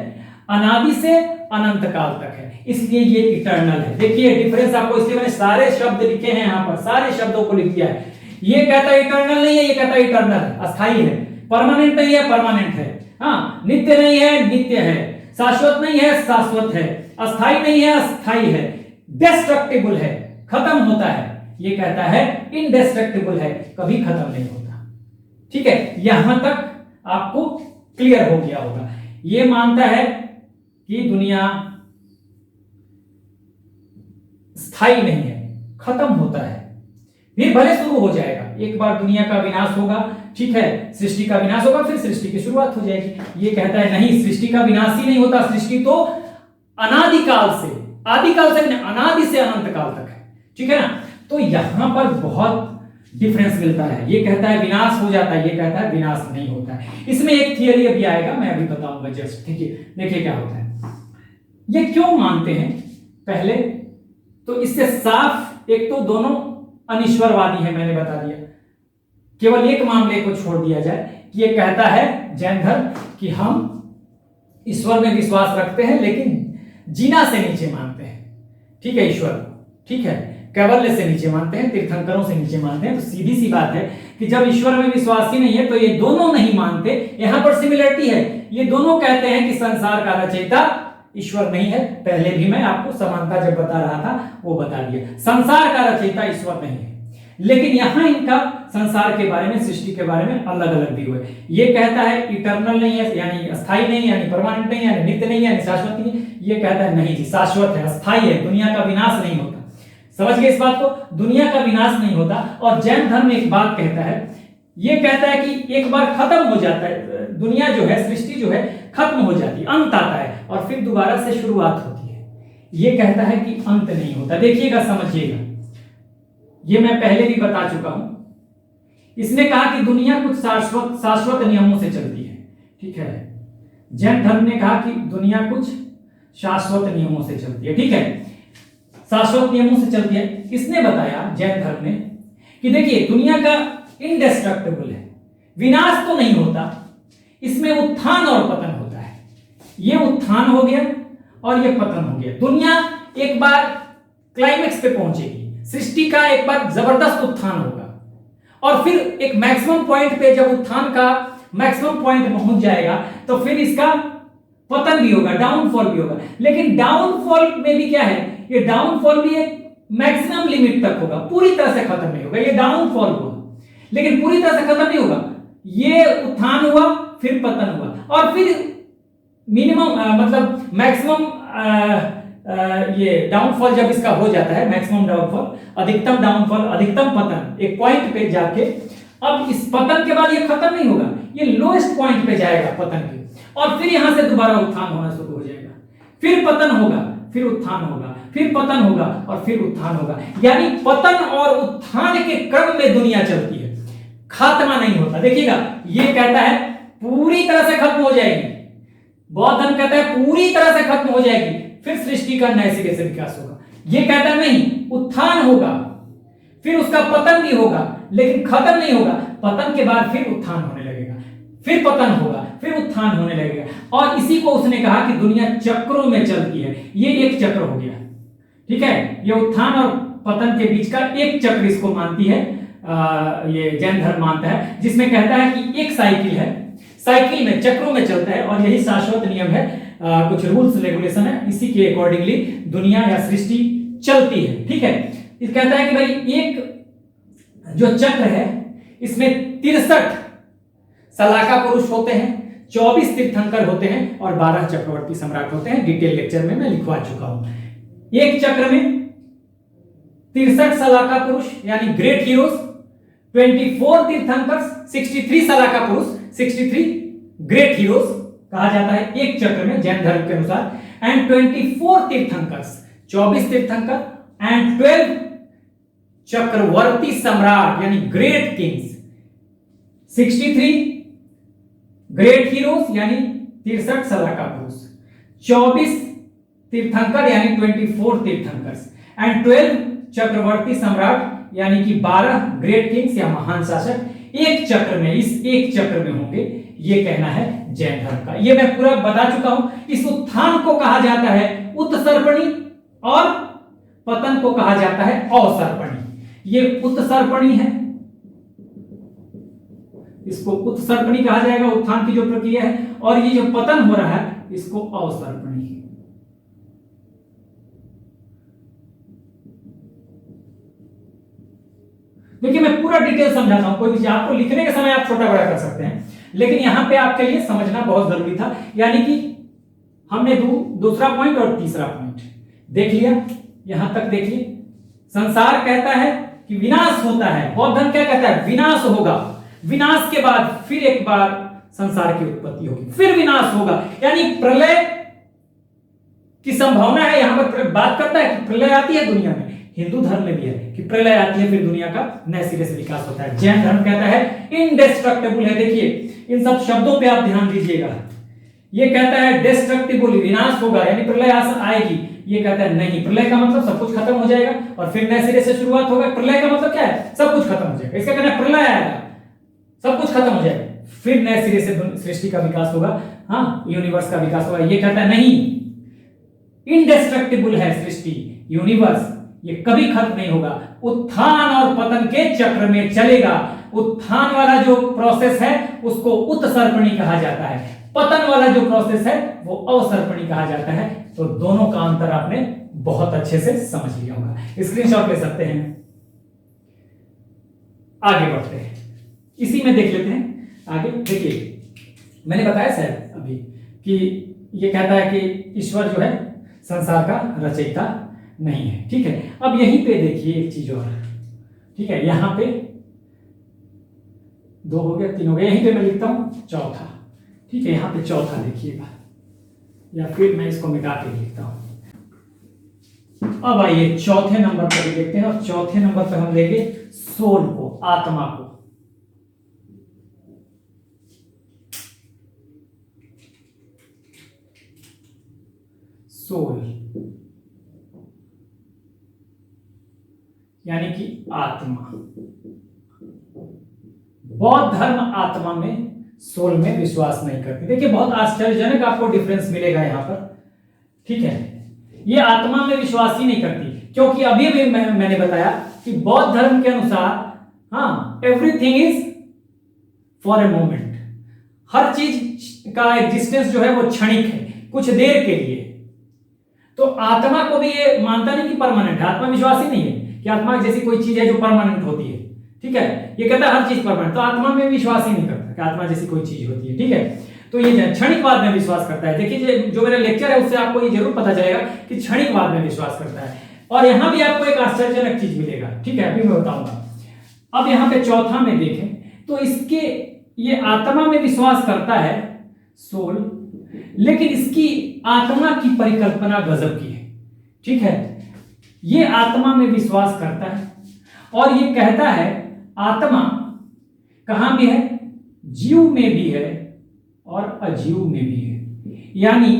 अनादि से अनंत काल तक है, इसलिए ये इटर्नल है। देखिए डिफरेंस आपको, इसलिए मैंने सारे शब्द लिखे हैं यहां पर, सारे शब्दों को लिख दिया है। ये कहता है इटर्नल नहीं है, ये कहता है इटर्नल है, अस्थाई है, परमानेंट नहीं है, परमानेंट है, हाँ, नित्य नहीं है, नित्य है, शाश्वत नहीं है, शाश्वत है, अस्थाई नहीं है, अस्थाई है, डिस्ट्रक्टिबल है, खत्म होता है। ये कहता है इनडेस्ट्रक्टिबल है, कभी खत्म नहीं होता, ठीक है। यहां तक आपको क्लियर हो गया होगा। ये मानता है कि दुनिया स्थायी नहीं है, खत्म होता है, फिर भले शुरू हो जाएगा। एक बार दुनिया का विनाश होगा, ठीक है, सृष्टि का विनाश होगा, फिर सृष्टि की शुरुआत हो जाएगी। ये कहता है नहीं, सृष्टि का विनाश ही नहीं होता, सृष्टि तो अनादिकाल से, आदिकाल से अनादि से अनंत काल तक है, ठीक है ना। तो यहां पर बहुत डिफरेंस मिलता है। ये कहता है विनाश हो जाता है, ये कहता है विनाश नहीं होता है। इसमें एक थियरी अभी आएगा, मैं अभी बताऊंगा जस्ट, ठीक है। देखिए क्या होता है, ये क्यों मानते हैं पहले तो इससे साफ, एक तो दोनों अनिश्वरवादी है, मैंने बता दिया। केवल एक मामले को छोड़ दिया जाए कि ये कहता है जैन धर्म कि हम ईश्वर में विश्वास रखते हैं लेकिन जीना से नीचे मानते हैं, ठीक है, ईश्वर, ठीक है, कैवल्य से नीचे मानते हैं, तीर्थंकरों से नीचे मानते हैं। तो सीधी सी बात है कि जब ईश्वर में विश्वास ही नहीं है तो ये दोनों नहीं मानते। यहां पर सिमिलरिटी है, ये दोनों कहते हैं कि संसार का रचयिता ईश्वर नहीं है। पहले भी मैं आपको समानता जब बता रहा था वो बता दिया, संसार का रचयिता ईश्वर नहीं है। लेकिन यहां इनका संसार के बारे में, सृष्टि के बारे में अलग अलग व्यू है। ये कहता है इटर्नल नहीं है, यानी अस्थाई नहीं, यानी परमानेंट नहीं, यानी नित्य नहीं, यानी शाश्वत नहीं। ये कहता है नहीं जी, शाश्वत है, अस्थाई है, दुनिया का विनाश नहीं होता। समझ गए इस बात को, दुनिया का विनाश नहीं होता। और जैन धर्म एक बात कहता है, ये कहता है कि एक बार खत्म हो जाता है, दुनिया जो है, सृष्टि जो है खत्म हो जाती है, अंत आता है और फिर दोबारा से शुरुआत होती है। ये कहता है कि अंत नहीं होता। देखिएगा, समझिएगा, ये मैं पहले भी बता चुका हूं। इसने कहा कि दुनिया कुछ शाश्वत नियमों से चलती है, ठीक है। जैन धर्म ने कहा कि दुनिया कुछ शाश्वत नियमों से चलती है, ठीक है, शाश्वत नियमों से चलती है। किसने बताया? जैन धर्म ने, कि देखिए दुनिया का इनडेस्ट्रक्टिबल है, विनाश तो नहीं होता, इसमें उत्थान और पतन होता है। ये उत्थान हो गया और ये पतन हो गया। दुनिया एक बार क्लाइमेक्स पे पहुंचेगी, सृष्टि का एक बार जबरदस्त उत्थान होगा और फिर एक मैक्सिमम पॉइंट पे जब उत्थान का मैक्सिमम पॉइंट पहुंच जाएगा तो फिर इसका पतन भी होगा, डाउनफॉल भी होगा। लेकिन डाउनफॉल में भी क्या है, ये डाउनफॉल भी एक मैक्सिमम लिमिट तक होगा, पूरी तरह से खत्म नहीं होगा। ये डाउनफॉल हुआ लेकिन पूरी तरह से खत्म नहीं होगा। ये उत्थान हुआ फिर पतन हुआ और फिर मिनिमम मतलब मैक्सिमम ये डाउनफॉल जब इसका हो जाता है, मैक्सिमम डाउनफॉल, अधिकतम डाउनफॉल, अधिकतम पतन, एक पॉइंट पे जाके अब इस पतन के बाद ये खत्म नहीं होगा, ये लोएस्ट पॉइंट पे जाएगा पतन के और फिर यहां से दोबारा उत्थान होना शुरू हो जाएगा। फिर पतन होगा, फिर उत्थान होगा, फिर पतन होगा और फिर उत्थान होगा। यानी पतन और उत्थान के क्रम में दुनिया चलती है, खात्मा नहीं होता। देखिएगा, ये कहता है पूरी तरह से खत्म हो जाएगी, बौद्ध धर्म कहता है पूरी तरह से खत्म हो जाएगी, फिर सृष्टि का नए सिरे से विकास होगा। ये कहता है नहीं, उत्थान होगा फिर उसका पतन भी होगा लेकिन खत्म नहीं होगा। पतन के बाद फिर उत्थान होने लगेगा, फिर पतन होगा, फिर उत्थान होने लगेगा। और इसी को उसने कहा कि दुनिया चक्रों में चलती है। ये एक चक्र हो गया, ठीक है। ये उत्थान और पतन के बीच का एक चक्र इसको मानती है, ये जैन धर्म मानता है, जिसमें कहता है कि एक साइकिल है, साइकिल में चक्रों में चलता है और यही शाश्वत नियम है। कुछ रूल्स रेगुलेशन है, इसी के अकॉर्डिंगली दुनिया या सृष्टि चलती है, ठीक है। ये कहता है कि भाई एक जो चक्र है इसमें 63 सलाका पुरुष होते हैं, 24 तीर्थंकर होते हैं और 12 चक्रवर्ती सम्राट होते हैं। डिटेल लेक्चर में मैं लिखवा चुका हूं। एक चक्र में 63 सलाका पुरुष यानी ग्रेट हीरोज, 24 तीर्थंकर, 63 सलाका पुरुष, 63 ग्रेट हीरोज कहा जाता है एक चक्र में जैन धर्म के अनुसार। एंड 24 तीर्थंकर्स, 24 तीर्थंकर एंड 12 चक्रवर्ती सम्राट यानी ग्रेट किंग्स, 63 ग्रेट हीरोज यानी 63 सलाका पुरुष, 24 तीर्थंकर यानी 24 तीर्थंकर्स एंड 12 चक्रवर्ती सम्राट यानी कि 12 ग्रेट किंग्स या महान शासक एक चक्र में, इस एक चक्र में होंगे। ये कहना है जैन धर्म का। ये मैं पूरा बता चुका हूं। इस उत्थान को कहा जाता है उत्सर्पणी और पतन को कहा जाता है अवसर्पणी। ये उत्सर्पणी है, इसको उत्सर्पणी कहा जाएगा, उत्थान की जो प्रक्रिया है, और ये जो पतन हो रहा है इसको अवसर्पणी। देखिए मैं पूरा डिटेल समझाता हूं, कोई भी आपको लिखने के समय आप छोटा बड़ा कर सकते हैं, लेकिन यहां पे आपके लिए समझना बहुत जरूरी था। यानी कि हमने दूसरा पॉइंट और तीसरा पॉइंट देख लिया, यहां तक देखिए। संसार कहता है कि विनाश होता है, बौद्ध धर्म क्या कहता है, विनाश होगा, विनाश के बाद फिर एक बार संसार की उत्पत्ति होगी, फिर विनाश होगा, यानी प्रलय की संभावना है। यहां पर बात करता है कि प्रलय आती है दुनिया में, हिंदू धर्म में भी है कि प्रलय आती है फिर दुनिया का नए सिरे से विकास होता है। जैन धर्म कहता है इनडेस्ट्रक्टिबल है। देखिए इन सब शब्दों पे आप ध्यान दीजिएगा। ये कहता है डेस्ट्रक्टिबल, विनाश होगा यानी प्रलय आएगी। ये कहता है नहीं, प्रलय का मतलब सब कुछ खत्म हो जाएगा और फिर नए सिरे से शुरुआत होगा। प्रलय का मतलब क्या है, सब कुछ खत्म हो जाएगा। इसका कहना है प्रलय आएगा, सब कुछ खत्म हो जाएगा, फिर नए सिरे से सृष्टि का विकास होगा, हाँ यूनिवर्स का विकास होगा। ये कहता है नहीं, इनडेस्ट्रक्टिबल है सृष्टि, यूनिवर्स, ये कभी खत्म नहीं होगा, उत्थान और पतन के चक्र में चलेगा। उत्थान वाला जो प्रोसेस है उसको उत्सर्पणी कहा जाता है, पतन वाला जो प्रोसेस है वो अवसर्पणी कहा जाता है। तो दोनों का अंतर आपने बहुत अच्छे से समझ लिया होगा, स्क्रीनशॉट ले सकते हैं। आगे बढ़ते हैं, इसी में देख लेते हैं आगे। देखिए मैंने बताया सर अभी कि ये कहता है कि ईश्वर जो है संसार का रचयिता नहीं है, ठीक है। अब यहीं पे देखिए एक चीज और, ठीक है, यहां पे 2 हो गया, 3 हो गया, यहीं पे मैं लिखता हूं चौथा, ठीक है। यहां पे चौथा देखिएगा, या फिर मैं इसको मिटा के लिखता हूं। अब आइए चौथे नंबर पर भी देखते हैं, और चौथे नंबर पर हम लेंगे सोल को, आत्मा को। सोल यानी कि आत्मा। बौद्ध धर्म आत्मा में सोल में विश्वास नहीं करती। देखिए बहुत आश्चर्यजनक आपको डिफरेंस मिलेगा यहाँ पर, ठीक है। ये आत्मा में विश्वास ही नहीं करती, क्योंकि अभी भी मैंने बताया कि बौद्ध धर्म के अनुसार हाँ everything is for a moment, हर चीज का एग्जिस्टेंस जो है वो क्षणिक है, कुछ देर के लिए। तो आत्मा को भी ये मानता नहीं कि परमानेंट है, आत्मा विश्वास ही नहीं है कि आत्मा जैसी कोई चीज है जो परमानेंट होती है, ठीक है। ये कहता है हर चीज परमानेंट, तो आत्मा में विश्वास ही नहीं करता कि आत्मा जैसी कोई चीज होती है, ठीक है। तो ये क्षणिकवाद में विश्वास करता है। देखिए जो मेरा लेक्चर है उससे आपको ये जरूर पता चलेगा कि क्षणिकवाद में विश्वास करता है। और यहां भी आपको एक आश्चर्यजनक चीज मिलेगा, ठीक है, अभी मैं बताऊंगा। अब यहाँ पे चौथा में देखें तो इसके ये आत्मा में विश्वास करता है सोल, लेकिन इसकी आत्मा की परिकल्पना गजब की है, ठीक है। ये आत्मा में विश्वास करता है और ये कहता है आत्मा कहां भी है, जीव में भी है और अजीव में भी है। यानी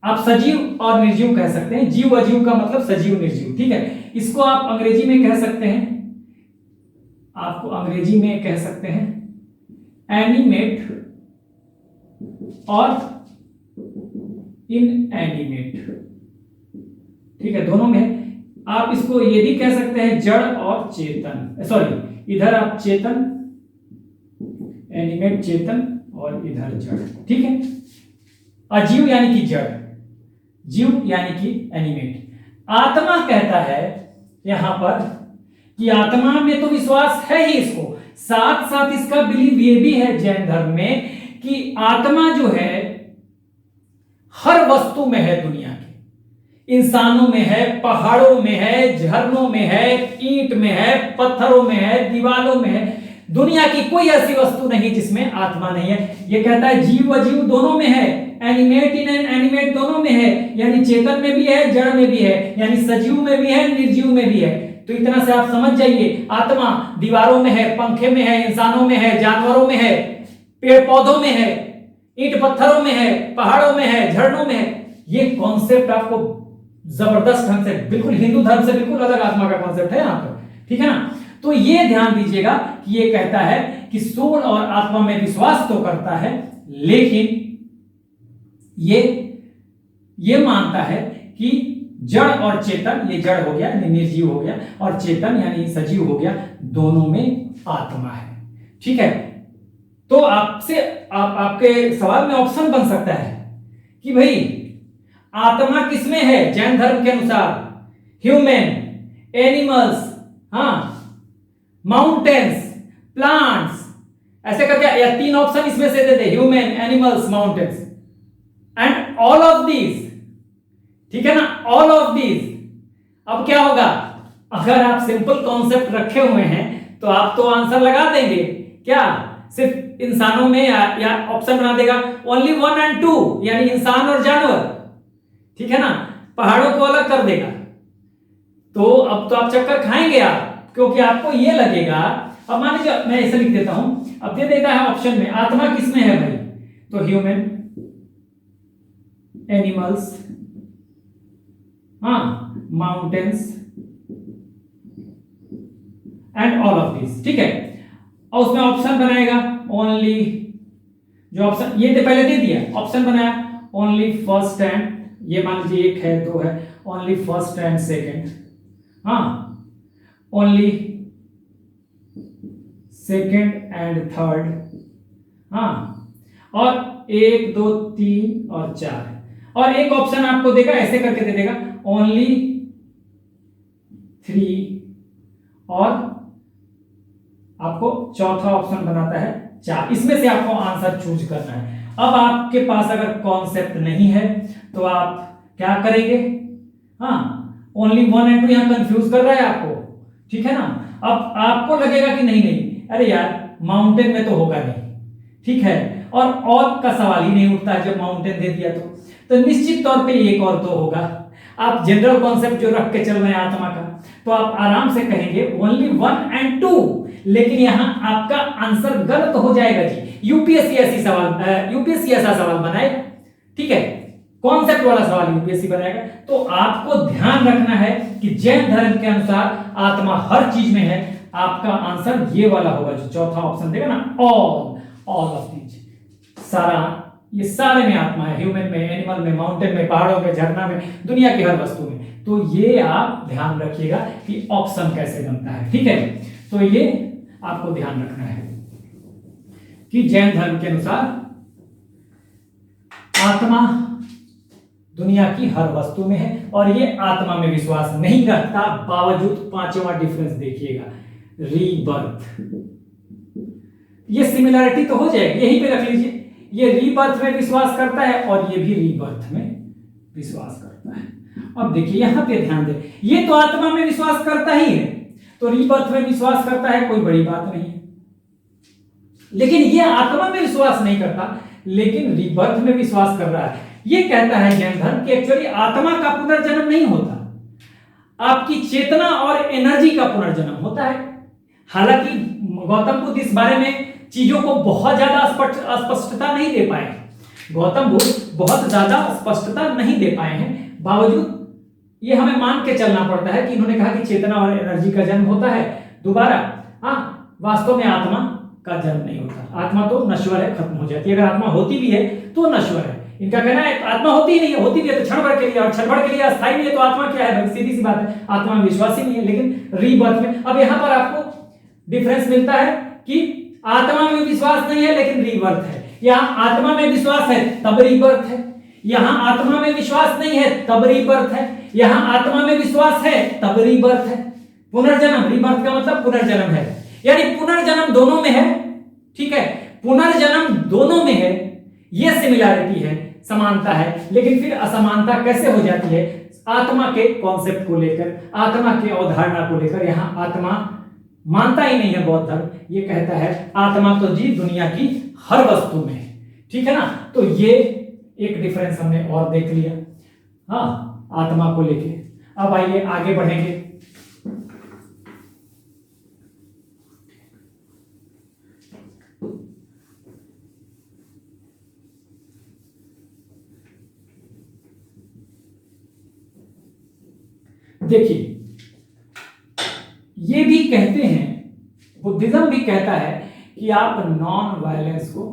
आप सजीव और निर्जीव कह सकते हैं, जीव अजीव का मतलब सजीव निर्जीव, ठीक है। इसको आप अंग्रेजी में कह सकते हैं, आपको अंग्रेजी में कह सकते हैं एनिमेट और इनएनिमेट, ठीक है, दोनों में। आप इसको ये भी कह सकते हैं जड़ और चेतन, सॉरी इधर आप चेतन, एनिमेट चेतन और इधर जड़, ठीक है। अजीव यानी कि जड़, जीव यानी कि एनिमेट। आत्मा कहता है यहां पर कि आत्मा में तो विश्वास है ही इसको, साथ साथ इसका बिलीव ये भी है जैन धर्म में कि आत्मा जो है हर वस्तु में है, दुनिया के इंसानों में है, पहाड़ों में है, झरनों में है, ईंट में है, पत्थरों में है, दीवालों में है। दुनिया की कोई ऐसी वस्तु नहीं जिसमें आत्मा नहीं है। ये कहता है जीव अजीव दोनों में है, एनिमेट इन एनिमेट दोनों में है, यानी चेतन में भी है, जड़ में भी है, यानी सजीव में भी है, निर्जीव में भी है। तो इतना से आप समझ जाइए, आत्मा दीवारों में है, पंखे में है, इंसानों में है, जानवरों में है, पेड़ पौधों में है, ईंट पत्थरों में है, पहाड़ों में है, झरनों में है। ये कॉन्सेप्ट आपको जबरदस्त ढंग से, बिल्कुल हिंदू धर्म से बिल्कुल अलग आत्मा का कॉन्सेप्ट है यहाँ पर, ठीक है ना। तो ये ध्यान दीजिएगा कि ये कहता है कि सोल और आत्मा में विश्वास तो करता है, लेकिन ये मानता है कि जड़ और चेतन, ये जड़ हो गया यानी निर्जीव हो गया, और चेतन यानी सजीव हो गया, दोनों में आत्मा है, ठीक है। तो आपसे आपके सवाल में ऑप्शन बन सकता है कि भाई आत्मा किसमें है जैन धर्म के अनुसार, ह्यूमन, एनिमल्स, हाँ, माउंटेन्स, प्लांट्स, ऐसे करके या तीन ऑप्शन इसमें से दे दे, human, animals, mountains and all of these, ठीक है ना, ऑल ऑफ दीज। अब क्या होगा, अगर आप सिंपल कॉन्सेप्ट रखे हुए हैं तो आप तो आंसर लगा देंगे, क्या सिर्फ इंसानों में, या ऑप्शन बना देगा ओनली 1 and 2 यानी इंसान और जानवर, ठीक है ना, पहाड़ों को अलग कर देगा। तो अब तो आप चक्कर खाएंगे आप, क्योंकि आपको ये लगेगा, अब मान लीजिए मैं ऐसे लिख देता हूं, अब दे देता है ऑप्शन में आत्मा किसमें है भाई, तो ह्यूमन, एनिमल्स, हाँ, mountains and all of this, ठीक है। और उसमें ऑप्शन बनाएगा ओनली, जो ऑप्शन ये तो पहले दे दिया, ऑप्शन बनाया ओनली फर्स्ट एंड, ये मान लीजिए 1 है 2 है, ओनली फर्स्ट एंड सेकंड, हाँ, ओनली सेकंड एंड थर्ड, हाँ, और 1 2 3 और 4, और एक ऑप्शन आपको देगा ऐसे करके दे देगा ओनली 3, और आपको चौथा ऑप्शन बनाता है 4। इसमें से आपको आंसर चूज करना है। अब आपके पास अगर कॉन्सेप्ट नहीं है तो आप क्या करेंगे, हाँ, ओनली 1 and 2 यहां कंफ्यूज कर रहा है आपको, ठीक है ना। अब आपको लगेगा कि नहीं नहीं, अरे यार माउंटेन में तो होगा नहीं, ठीक है, और ऑल का सवाल ही नहीं उठता है जब माउंटेन दे दिया तो निश्चित तौर पे एक और तो होगा। आप जनरल कॉन्सेप्ट जो रख के चल रहे हैं आत्मा का, तो आप आराम से कहेंगे ओनली 1 and 2, लेकिन यहां आपका आंसर गलत हो जाएगा जी। यूपीएससी ऐसा सवाल बनाएगा, ठीक है, कॉन्सेप्ट वाला सवाल यूपीएससी बनाएगा। तो आपको ध्यान रखना है कि जैन धर्म के अनुसार आत्मा हर चीज में है। आपका आंसर ये वाला होगा जो चौथा ऑप्शन देगा ना, ऑल ऑफ दीज, सारा, ये सारे में आत्मा है, ह्यूमन में, एनिमल में, माउंटेन में, पहाड़ों में, झरना में, दुनिया की हर वस्तु में। तो ये आप ध्यान रखिएगा कि ऑप्शन कैसे बनता है, ठीक है। तो ये आपको ध्यान रखना है कि जैन धर्म के अनुसार आत्मा दुनिया की हर वस्तु में है और ये आत्मा में विश्वास नहीं रखता, बावजूद पांचवा डिफरेंस देखिएगा, रीबर्थ। ये सिमिलरिटी तो हो जाएगी, यहीं पे रख लीजिए, ये रीबर्थ में विश्वास करता है और ये भी रीबर्थ में विश्वास करता है। अब देखिए यहां पे ध्यान दें, ये तो आत्मा में विश्वास करता ही है, तो रीबर्थ में विश्वास करता है, कोई बड़ी बात नहीं है। लेकिन ये आत्मा में विश्वास नहीं करता, लेकिन रीबर्थ में विश्वास कर रहा है। ये कहता है जैन धर्म कि एक्चुअली आत्मा का पुनर्जन्म नहीं होता, आपकी चेतना और एनर्जी का पुनर्जन्म होता है। हालांकि गौतम बुद्ध इस बारे में चीजों को बहुत ज्यादा स्पष्टता नहीं दे पाए, गौतम बुद्ध बहुत ज्यादा स्पष्टता नहीं दे पाए हैं, बावजूद ये हमें मान के चलना पड़ता है कि इन्होंने कहा कि चेतना और एनर्जी का जन्म होता है दोबारा। हाँ, वास्तव में आत्मा का जन्म नहीं होता, आत्मा तो नश्वर है, खत्म हो जाती है। अगर आत्मा होती भी है तो नश्वर है। इनका कहना है आत्मा होती ही नहीं है, होती भी है तो क्षण भर के लिए, और क्षण भर के लिए अस्थायी नहीं है, तो आत्मा क्या है भाई, सीधी सी बात है, आत्मा में विश्वास ही नहीं है। लेकिन रीबर्थ में, अब यहां पर आपको डिफरेंस मिलता है कि आत्मा में विश्वास नहीं है लेकिन रीबर्थ है। यहां आत्मा में विश्वास है तब रीबर्थ है, यहां आत्मा में विश्वास नहीं है तब रीबर्थ है, यहां आत्मा में विश्वास है तब रीबर्थ है। पुनर्जन्म, रीबर्थ का मतलब पुनर्जन्म है, यानी पुनर्जन्म दोनों में है, ठीक है, पुनर्जन्म दोनों में है। यह सिमिलैरिटी है, समानता है। लेकिन फिर असमानता कैसे हो जाती है, आत्मा के कॉन्सेप्ट को लेकर, आत्मा की अवधारणा को लेकर। यहां आत्मा मानता ही नहीं है बौद्ध धर्म, ये कहता है आत्मा तो जी दुनिया की हर वस्तु में है, ठीक है ना। तो ये एक डिफरेंस हमने और देख लिया, हाँ, आत्मा को लेके। अब आइए आगे बढ़ेंगे। देखिए ये भी कहते हैं, बुद्धिज्म भी कहता है कि आप नॉन वायलेंस को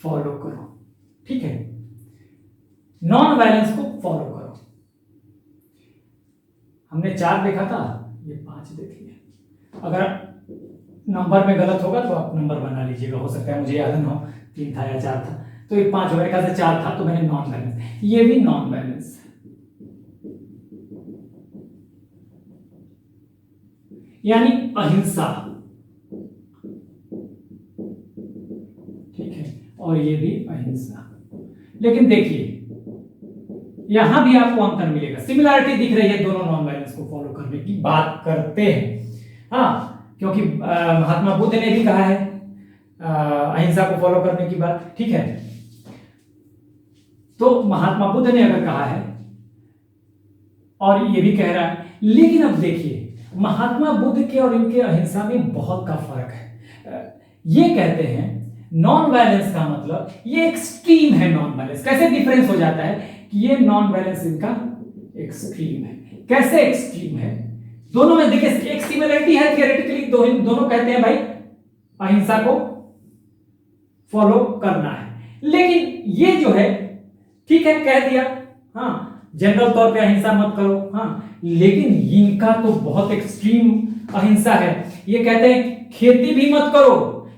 फॉलो करो, ठीक है, नॉन वायलेंस को फॉलो करो। हमने 4 देखा था, ये 5 देखिए। अगर नंबर में गलत होगा तो आप नंबर बना लीजिएगा, हो सकता है मुझे याद ना हो 3 था या 4 था, तो ये 5 मेरे ख्याल से 4 था, तो मैंने नॉन वायलेंस, ये भी नॉन वायलेंस, यानी अहिंसा, ठीक है, और ये भी अहिंसा। लेकिन देखिए यहां भी आपको अंतर मिलेगा, सिमिलैरिटी दिख रही है, दोनों नॉन वायलेंस को फॉलो करने की बात करते हैं। हाँ, क्योंकि महात्मा बुद्ध ने भी कहा है अहिंसा को फॉलो करने की बात, ठीक है। तो महात्मा बुद्ध ने अगर कहा है और ये भी कह रहा है, लेकिन अब देखिए महात्मा बुद्ध के और इनके अहिंसा में बहुत का फर्क है। ये कहते हैं नॉन वायलेंस का मतलब ये एक्सट्रीम है, नॉन वायलेंस कैसे डिफरेंस हो जाता है कि ये नॉन वायलेंस इनका एक्सट्रीम है। कैसे एक्सट्रीम है, दोनों में देखिए एक सिमिलरिटी है थियोरेटिकली, दोनों कहते हैं भाई अहिंसा को फॉलो करना है, लेकिन ये जो है ठीक है कह दिया, हाँ जनरल तौर पे अहिंसा मत करो, हाँ, लेकिन इनका तो बहुत एक्सट्रीम अहिंसा है। ये कहते हैं खेती भी मत करो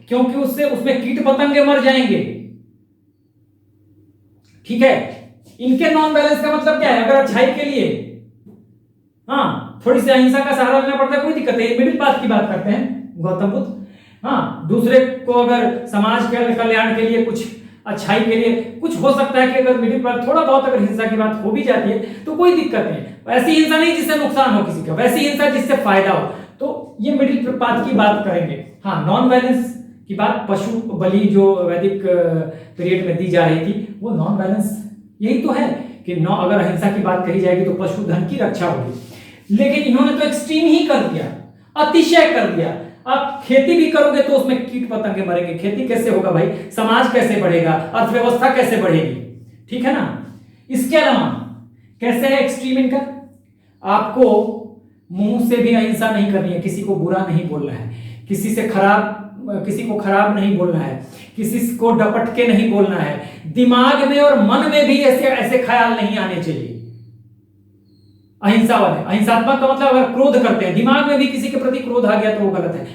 क्योंकि उससे उसमें कीट पतंगे मर जाएंगे, ठीक है। इनके नॉन बैलेंस का मतलब क्या है, अगर अच्छाई के लिए हाँ थोड़ी सी अहिंसा का सहारा लेना पड़ता है, कोई दिक्कत है, मिडिल पाथ की बात करते हैं गौतम बुद्ध। हाँ, दूसरे को अगर समाज के कल्याण के लिए, कुछ अच्छाई के लिए कुछ हो सकता है कि अगर मिडिल पाथ थोड़ा बहुत अगर हिंसा की बात हो भी जाती है तो कोई दिक्कत नहीं। ऐसी हिंसा नहीं जिससे नुकसान हो किसी का, वैसी हिंसा जिससे फायदा हो, तो ये मिडिल पाथ की बात करेंगे। हाँ, नॉन वायलेंस की बात पशु बलि जो वैदिक पीरियड में दी जा रही थी, वो नॉन वायलेंस यही तो है कि अगर अहिंसा की बात कही जाएगी तो पशु धन की रक्षा होगी। लेकिन इन्होंने तो एक्सट्रीम ही कर दिया, अतिशय कर दिया। आप खेती भी करोगे तो उसमें कीट पतंगे मरेंगे, खेती कैसे होगा भाई, समाज कैसे बढ़ेगा, अर्थव्यवस्था कैसे बढ़ेगी, ठीक है ना। इसके अलावा कैसे है एक्सट्रीम इनका, आपको मुंह से भी अहिंसा नहीं करनी है, किसी को बुरा नहीं बोलना है, किसी को खराब नहीं बोलना है, किसी को डपट के नहीं बोलना है, दिमाग में और मन में भी ऐसे ऐसे ख्याल नहीं आने चाहिए। अहिंसा वाले, अहिंसात्मक का मतलब अगर क्रोध करते हैं, दिमाग में भी किसी के प्रति क्रोध आ गया तो वो गलत है।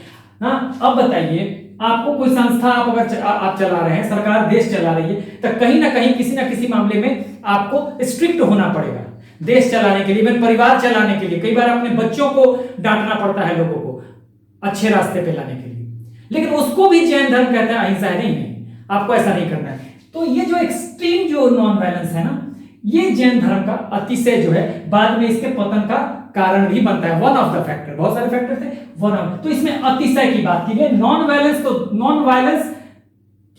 हाँ, अब बताइए, आपको कोई संस्था आप अगर आप चला रहे हैं, सरकार देश चला रही है, तो कहीं ना कहीं किसी ना किसी मामले में आपको स्ट्रिक्ट होना पड़ेगा देश चलाने के लिए, इवन परिवार चलाने के लिए। कई बार अपने बच्चों को डांटना पड़ता है लोगों को अच्छे रास्ते पे लाने के लिए, लेकिन उसको भी जैन धर्म कहता है अहिंसा है। नहीं, आपको ऐसा नहीं करना है। तो ये जो एक्सट्रीम जो नॉन वायलेंस है ना, ये जैन धर्म का अतिशय जो है बाद में इसके पतन का कारण भी बनता है, वन ऑफ द फैक्टर। बहुत सारे फैक्टर थे, वन ऑफ। तो इसमें अतिशय की बात की गई। नॉन वायलेंस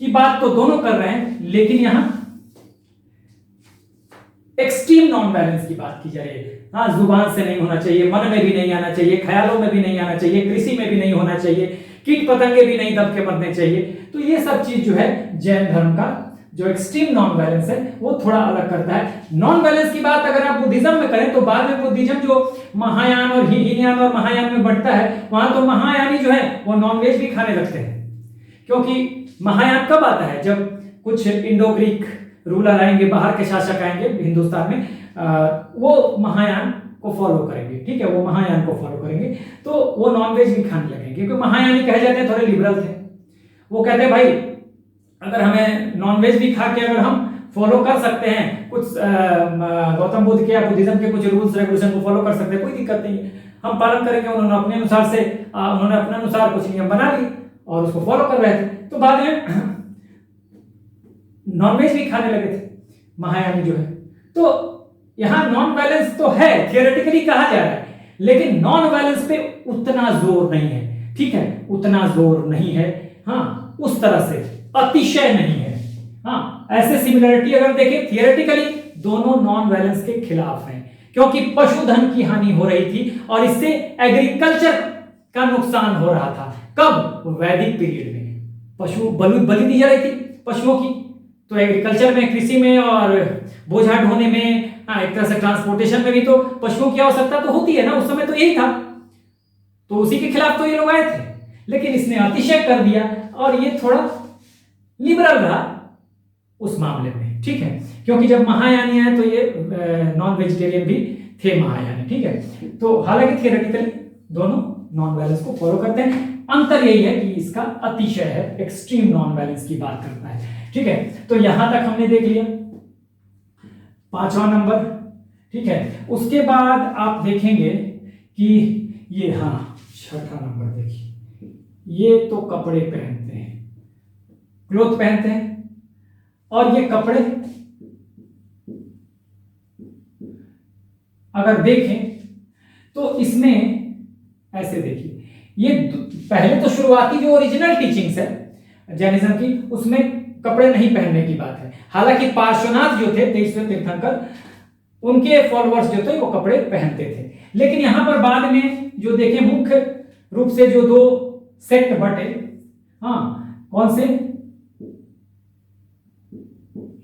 की बात तो दोनों कर रहे हैं, लेकिन यहां एक्सट्रीम नॉन वायलेंस की बात की जा रही है। हाँ, जुबान से नहीं होना चाहिए, मन में भी नहीं आना चाहिए, ख्यालों में भी नहीं आना चाहिए, कृषि में भी नहीं होना चाहिए, कीट पतंगे भी नहीं दब के मरने चाहिए। तो ये सब चीज जो है जैन धर्म का जो एक्सट्रीम नॉन वायलेंस है वो थोड़ा अलग करता है। नॉन वायलेंस की बात अगर आप बुद्धिज्म में करें तो बाद में बुद्धिज्म जो महायान और हीनयान और महायान में बढ़ता है, वहां तो महायानी जो है वो नॉनवेज भी खाने लगते हैं। क्योंकि महायान कब आता है? जब कुछ इंडो ग्रीक रूलर आएंगे, बाहर के शासक आएंगे हिंदुस्तान में, वो महायान को फॉलो करेंगे। ठीक है, वो महायान को फॉलो करेंगे तो वो नॉनवेज भी खाने लगेंगे। क्योंकि महायानी कहे जाते हैं थोड़े लिबरल थे। वो कहते हैं भाई अगर हमें नॉनवेज भी खा के अगर हम फॉलो कर सकते हैं कुछ गौतम बुद्ध के या बुद्धिज्म के कुछ रूल्स रेगुलेशन को फॉलो कर सकते हैं, कोई दिक्कत नहीं है, हम पालन करेंगे। उन्होंने अपने अनुसार कुछ नियम बना ली और उसको फॉलो कर रहे थे। तो बाद में नॉनवेज भी खाने लगे थे महायानी जो है। तो यहां नॉन वायलेंस तो है, थियोरेटिकली कहा जा रहा है, लेकिन नॉन वायलेंस पे उतना जोर नहीं है। ठीक है, उतना जोर नहीं है। हाँ, उस तरह से अतिशय नहीं है। हाँ, ऐसे सिमिलरिटी अगर देखें थियोरेटिकली दोनों नॉन वायलेंस के खिलाफ हैं, क्योंकि पशुधन की हानि हो रही थी और इससे एग्रीकल्चर का नुकसान हो रहा था। कब? वैदिक पीरियड में पशु बलि दी जा रही थी पशुओं की। तो एग्रीकल्चर में, कृषि में और बोझा ढोने में, एक तरह से ट्रांसपोर्टेशन में भी तो पशुओं की आवश्यकता तो होती है ना, उस समय तो यही था। तो उसी के खिलाफ तो ये लोग आए थे, लेकिन इसने अतिशय कर दिया और ये थोड़ा लिबरल रहा उस मामले में। ठीक है, क्योंकि जब महायानी आए तो ये नॉन वेजिटेरियन भी थे महायानी। ठीक है, तो हालांकि थियोरेटिकली दोनों नॉन वायलेंस को फॉलो करते हैं। अंतर यही है कि इसका अतिशय है, एक्सट्रीम नॉन वायलेंस की बात करता है। ठीक है, तो यहां तक हमने देख लिया 5वां नंबर। ठीक है, उसके बाद आप देखेंगे कि ये, हाँ, 6ठा नंबर देखिए, ये तो कपड़े पहनते हैं, क्लोथ पहनते हैं। और ये कपड़े अगर देखें तो इसमें ऐसे देखिए, ये पहले तो शुरुआती जो ओरिजिनल टीचिंग्स है जैनिज्म की, उसमें कपड़े नहीं पहनने की बात है। हालांकि पार्श्वनाथ जो थे 23वें तीर्थंकर, उनके फॉलोअर्स जो थे वो कपड़े पहनते थे। लेकिन यहां पर बाद में जो देखें मुख्य रूप से जो दो सेक्ट बटे, हाँ, कौन से?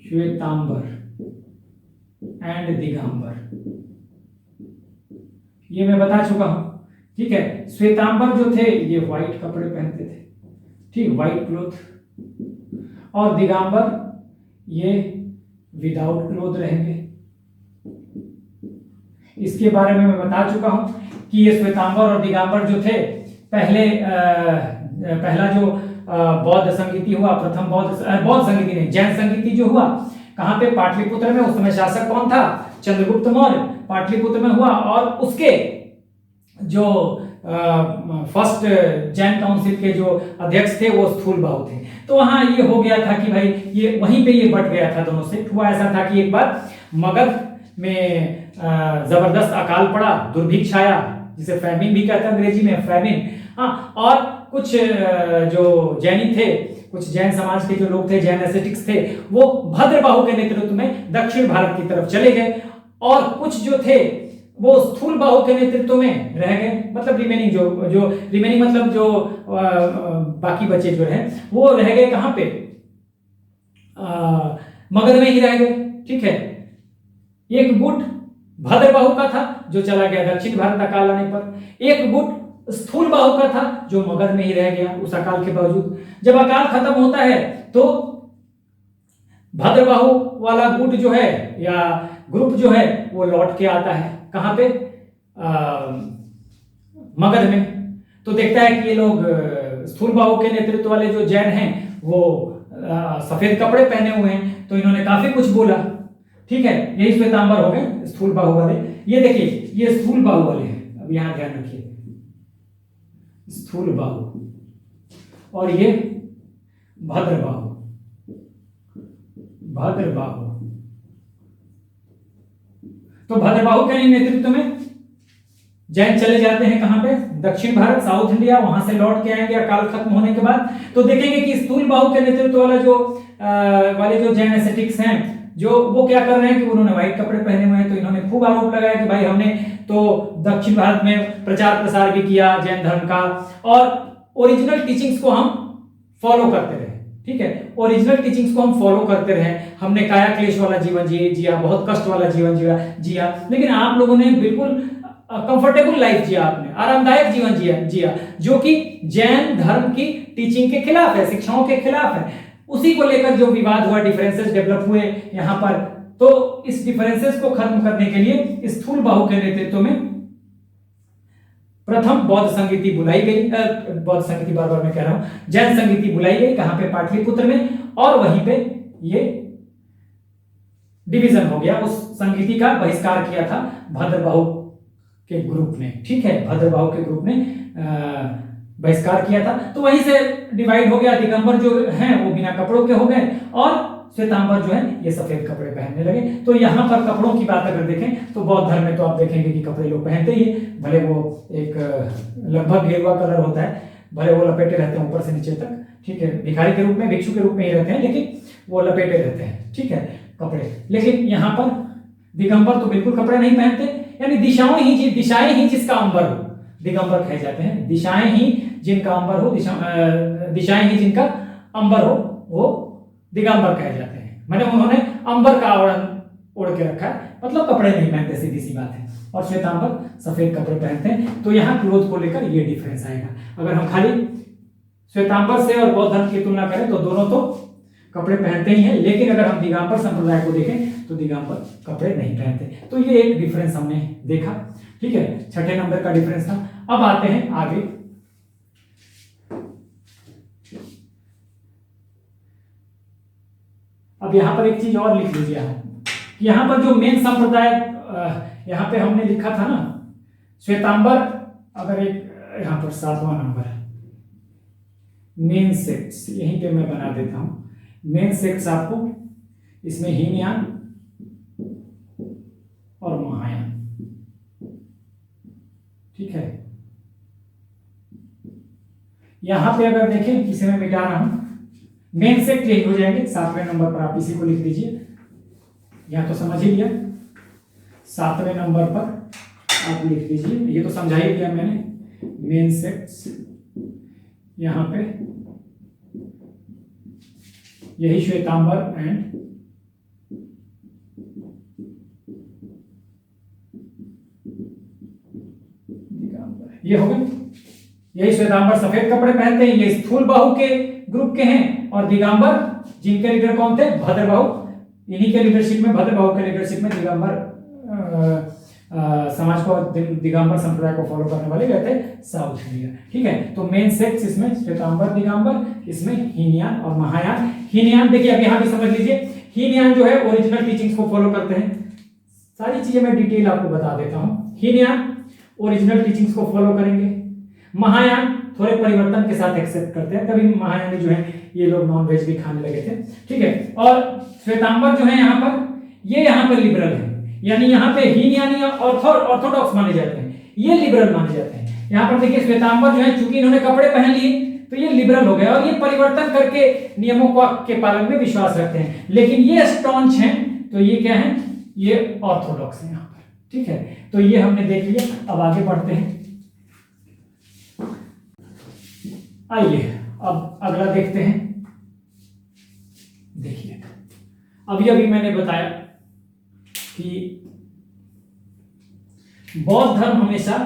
श्वेतांबर एंड दिगंबर, ये मैं बता चुका हूं। ठीक है, श्वेतांबर जो थे ये व्हाइट कपड़े पहनते थे, ठीक, व्हाइट क्लोथ। और दिगंबर ये विदाउट क्लोथ रहेंगे। इसके बारे में मैं बता चुका हूं कि ये श्वेतांबर और दिगंबर जो थे, पहला जो बौद्ध संगीति हुआ, प्रथम बौद्ध संगीति नहीं, जैन संगीति जो हुआ, कहां पे? पाटलिपुत्र में। उस समय शासक कौन था? चंद्रगुप्त मौर्य, पाटलिपुत्र में हुआ। और उसके जो फर्स्ट जैन काउंसिल के जो अध्यक्ष थे वो स्थूलबाहु थे। तो वहां ये हो गया था कि भाई ये वहीं पे ये बट गया था दोनों से। हुआ ऐसा था कि एक बार मगध में जबरदस्त अकाल पड़ा, दुर्भिक्ष आया, जिसे फैमिन भी कहते हैं अंग्रेजी में, फैमिन। हाँ, और कुछ जो जैनी थे, कुछ जैन समाज के जो लोग थे, जैन एसेटिक्स थे, वो भद्रबाहु के नेतृत्व में दक्षिण भारत की तरफ चले गए। और कुछ जो थे वो स्थूलबाहु के नेतृत्व में रह गए। मतलब रिमेनिंग जो रिमेनिंग मतलब जो बाकी बचे जो रहे वो रह गए कहां पे? मगध में ही रह गए। ठीक है, एक गुट भद्रबाहु का था जो चला गया दक्षिण भारत अकाल आने पर, एक गुट स्थूल बाहु का था जो मगध में ही रह गया उस अकाल के बावजूद। जब अकाल खत्म होता है तो भद्रबाहु वाला गुट जो है या ग्रुप जो है वो लौट के आता है कहां पे, मगध में। तो देखता है कि ये लोग स्थूल बाहु के नेतृत्व वाले जो जैन हैं वो सफेद कपड़े पहने हुए हैं, तो इन्होंने काफी कुछ बोला। ठीक है, यही श्वेतांबर हो गए स्थूल बाहु वाले। ये देखिए ये स्थूल बाहु वाले हैं, अब यहां ध्यान रखिए, स्थूल बाहु और ये भद्रबाहु। भद्रबाहु तो भद्रबाहु के नेतृत्व में जैन चले जाते हैं कहां पे, दक्षिण भारत, साउथ इंडिया, वहां से लौट के आएंगे अकाल खत्म होने के बाद। तो देखेंगे कि स्थूल बाहु के नेतृत्व वाला जो जैन एस्थेटिक्स हैं जो वो क्या कर रहे हैं कि उन्होंने व्हाइट कपड़े पहने हुए हैं। तो इन्होंने खूब आरोप लगाया कि भाई हमने तो दक्षिण भारत में प्रचार प्रसार भी किया जैन धर्म का और ओरिजिनल टीचिंग्स को हम फॉलो करते रहे। ठीक है, ओरिजिनल टीचिंग्स को हम फॉलो करते रहे, हमने काया क्लेश वाला जीवन जिया, बहुत कष्ट वाला जीवन जिया, लेकिन आप लोगों ने बिल्कुल कंफर्टेबल लाइफ जिया, आपने आरामदायक जीवन जिया जो कि जैन धर्म की टीचिंग के खिलाफ है, शिक्षाओं के खिलाफ है। उसी को लेकर जो विवाद हुआ, डिफरेंसेस डेवलप हुए यहाँ पर, तो इस डिफरेंसेस को खत्म करने के लिए स्थूल बाहु के नेतृत्व में प्रथम बौद्ध संगीति बुलाई गई, बौद्ध संगीति बार-बार मैं कह रहा हूं, जैन संगीति बुलाई गई कहां पे, पाटलिपुत्र में, और वहीं पे ये डिवीजन हो गया। उस संगीति का बहिष्कार किया था भद्रबाहु के ग्रुप ने। ठीक है, भद्रबाहु के ग्रुप ने बहिष्कार किया था, तो वहीं से डिवाइड हो गया। दिगंबर जो हैं वो बिना कपड़ों के हो गए और श्वेतांबर जो है ये सफेद कपड़े पहनने लगे। तो यहाँ पर कपड़ों की बात अगर देखें तो बौद्ध धर्म में तो आप देखेंगे कि कपड़े लोग पहनते ही, भले वो एक लगभग गेरुआ कलर होता है, भले वो लपेटे रहते हैं ऊपर से नीचे तक। ठीक है, भिखारी के रूप में, भिक्षु के रूप में ही रहते हैं, लेकिन वो लपेटे रहते हैं। ठीक है, कपड़े। लेकिन यहाँ पर दिगंबर तो बिल्कुल कपड़े नहीं पहनते, यानी दिशाएं ही जिसका अंबर हो दिगंबर कहे जाते हैं। दिशाएं ही जिनका अंबर हो, दिशाएं ही जिनका अंबर हो वो दिगंबर कहे जाते हैं। मतलब उन्होंने अंबर का आवरण ओढ़ के रखा है, मतलब कपड़े नहीं पहनते, सीधी सी बात है। और श्वेतांबर सफेद कपड़े पहनते हैं। तो यहाँ क्लोथ को लेकर ये डिफरेंस आएगा। अगर हम खाली श्वेतांबर से और बौद्ध धर्म की तुलना करें तो दोनों तो कपड़े पहनते ही हैं, लेकिन अगर हम दिगंबर संप्रदाय को देखें तो दिगंबर कपड़े नहीं पहनते। तो ये एक डिफरेंस हमने देखा। ठीक है, छठे नंबर का डिफरेंस था। अब आते हैं आगे। अब यहां पर एक चीज और लिख लीजिए आप, यहां पर जो मेन संप्रदाय यहां पे हमने लिखा था ना श्वेतांबर, अगर एक यहां पर 7वां नंबर मेन सेक्ट्स, यहीं पे मैं बना देता हूं मेन सेक्ट्स आपको, इसमें हीनयान और महायान। ठीक है, यहां पे अगर देखें, इसे मैं मिटा रहा हूं, मेन सेक्ट यही हो जाएंगे। 7वें नंबर पर आप इसी को लिख दीजिए, यहां तो समझ ही लिया। 7वें नंबर पर आप लिख दीजिए, ये तो समझा ही दिया मैंने, मेन सेक्ट्स यहां पे यही श्वेतांबर एंड दिगंबर, ये हो गए। यही श्वेतांबर सफेद कपड़े पहनते हैं, ये स्थूल बाहु के ग्रुप के हैं, और दिगंबर जिनके लीडर कौन थे, भद्रबाहु, इन्हीं के लीडरशिप में, भद्रबाहु के लीडरशिप में दिगंबर समाज को, दिगंबर संप्रदाय को फॉलो करने वाले गए थे साउथ इंडिया। ठीक है, तो मेन सेक्ट्स इसमें श्वेतांबर दिगंबर, इसमें हीनयान और महायान। हीनयान देखिए अब यहां भी समझ लीजिए, हीनयान जो है ओरिजिनल टीचिंग्स को फॉलो करते हैं। सारी चीजें मैं डिटेल आपको बता देता हूं। हीनयान ओरिजिनल टीचिंग्स को फॉलो करेंगे, महायान थोड़े परिवर्तन के साथ एक्सेप्ट करते हैं, तभी महायानी जो है ये लोग नॉन वेज भी खाने लगे थे। ठीक है, और श्वेतांबर जो है यहाँ पर, ये यहाँ पर लिबरल है, यानी यहाँ पे हीनयानी ऑर्थोडॉक्स माने जाते हैं, ये लिबरल माने जाते हैं। यहाँ पर देखिए श्वेतांबर जो है, चूंकि इन्होंने कपड़े पहन लिए तो ये लिबरल हो गए और ये परिवर्तन करके नियमों के पालन में विश्वास रखते हैं। लेकिन ये स्टॉन्च हैं, तो ये क्या है, ये ऑर्थोडॉक्स है यहाँ पर। ठीक है, तो ये हमने देख लिया। अब आगे बढ़ते हैं, आइए अब अगला देखते हैं। देखिए अभी मैंने बताया कि बौद्ध धर्म हमेशा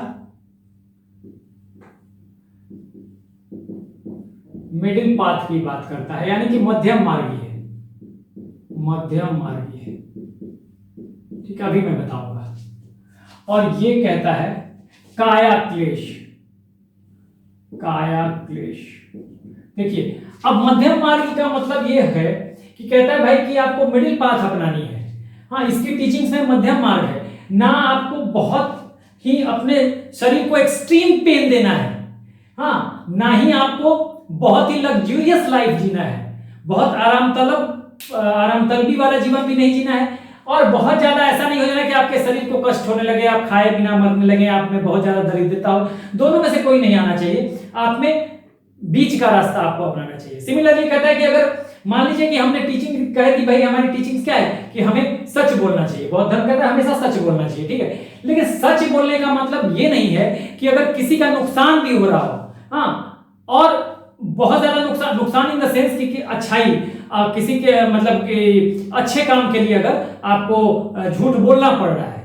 मिडिल पाथ की बात करता है, यानी कि मध्यम मार्गी है, मध्यम मार्गी है। ठीक है, अभी मैं बताऊंगा। और ये कहता है काया क्लेश, काया क्लेश। देखिए, अब मध्यम मार्गी का मतलब ये है कि कहता है भाई कि आपको मिडिल पाथ अपनानी है। हाँ, इसकी टीचिंग्स में मध्यम मार्ग है, ना आपको बहुत ही अपने शरीर को एक्सट्रीम पेन देना है, हाँ, ना ही आपको बहुत ही लग्जूरियस लाइफ जीना है, बहुत आराम तलबी वाला जीवन भी नहीं जीना है, और बहुत ज्यादा ऐसा नहीं हो जाना कि आपके शरीर को कष्ट होने लगे, आप खाए बिना मरने लगे, आप में बहुत ज्यादा दरिद्रता हो। दोनों में से कोई नहीं आना चाहिए, आप में बीच का रास्ता आपको अपनाना चाहिए। सिमिलरली कहता है कि अगर मान लीजिए कि हमने टीचिंग कहे कि भाई हमारी टीचिंग क्या है कि हमें सच बोलना चाहिए, बौद्ध धर्म कहता है हमेशा सच बोलना चाहिए, ठीक है, लेकिन सच बोलने का मतलब ये नहीं है कि अगर किसी का नुकसान भी हो रहा हो, हाँ, और बहुत ज्यादा नुकसान इन द सेंस कि अच्छाई, किसी के मतलब कि अच्छे काम के लिए अगर आपको झूठ बोलना पड़ रहा है,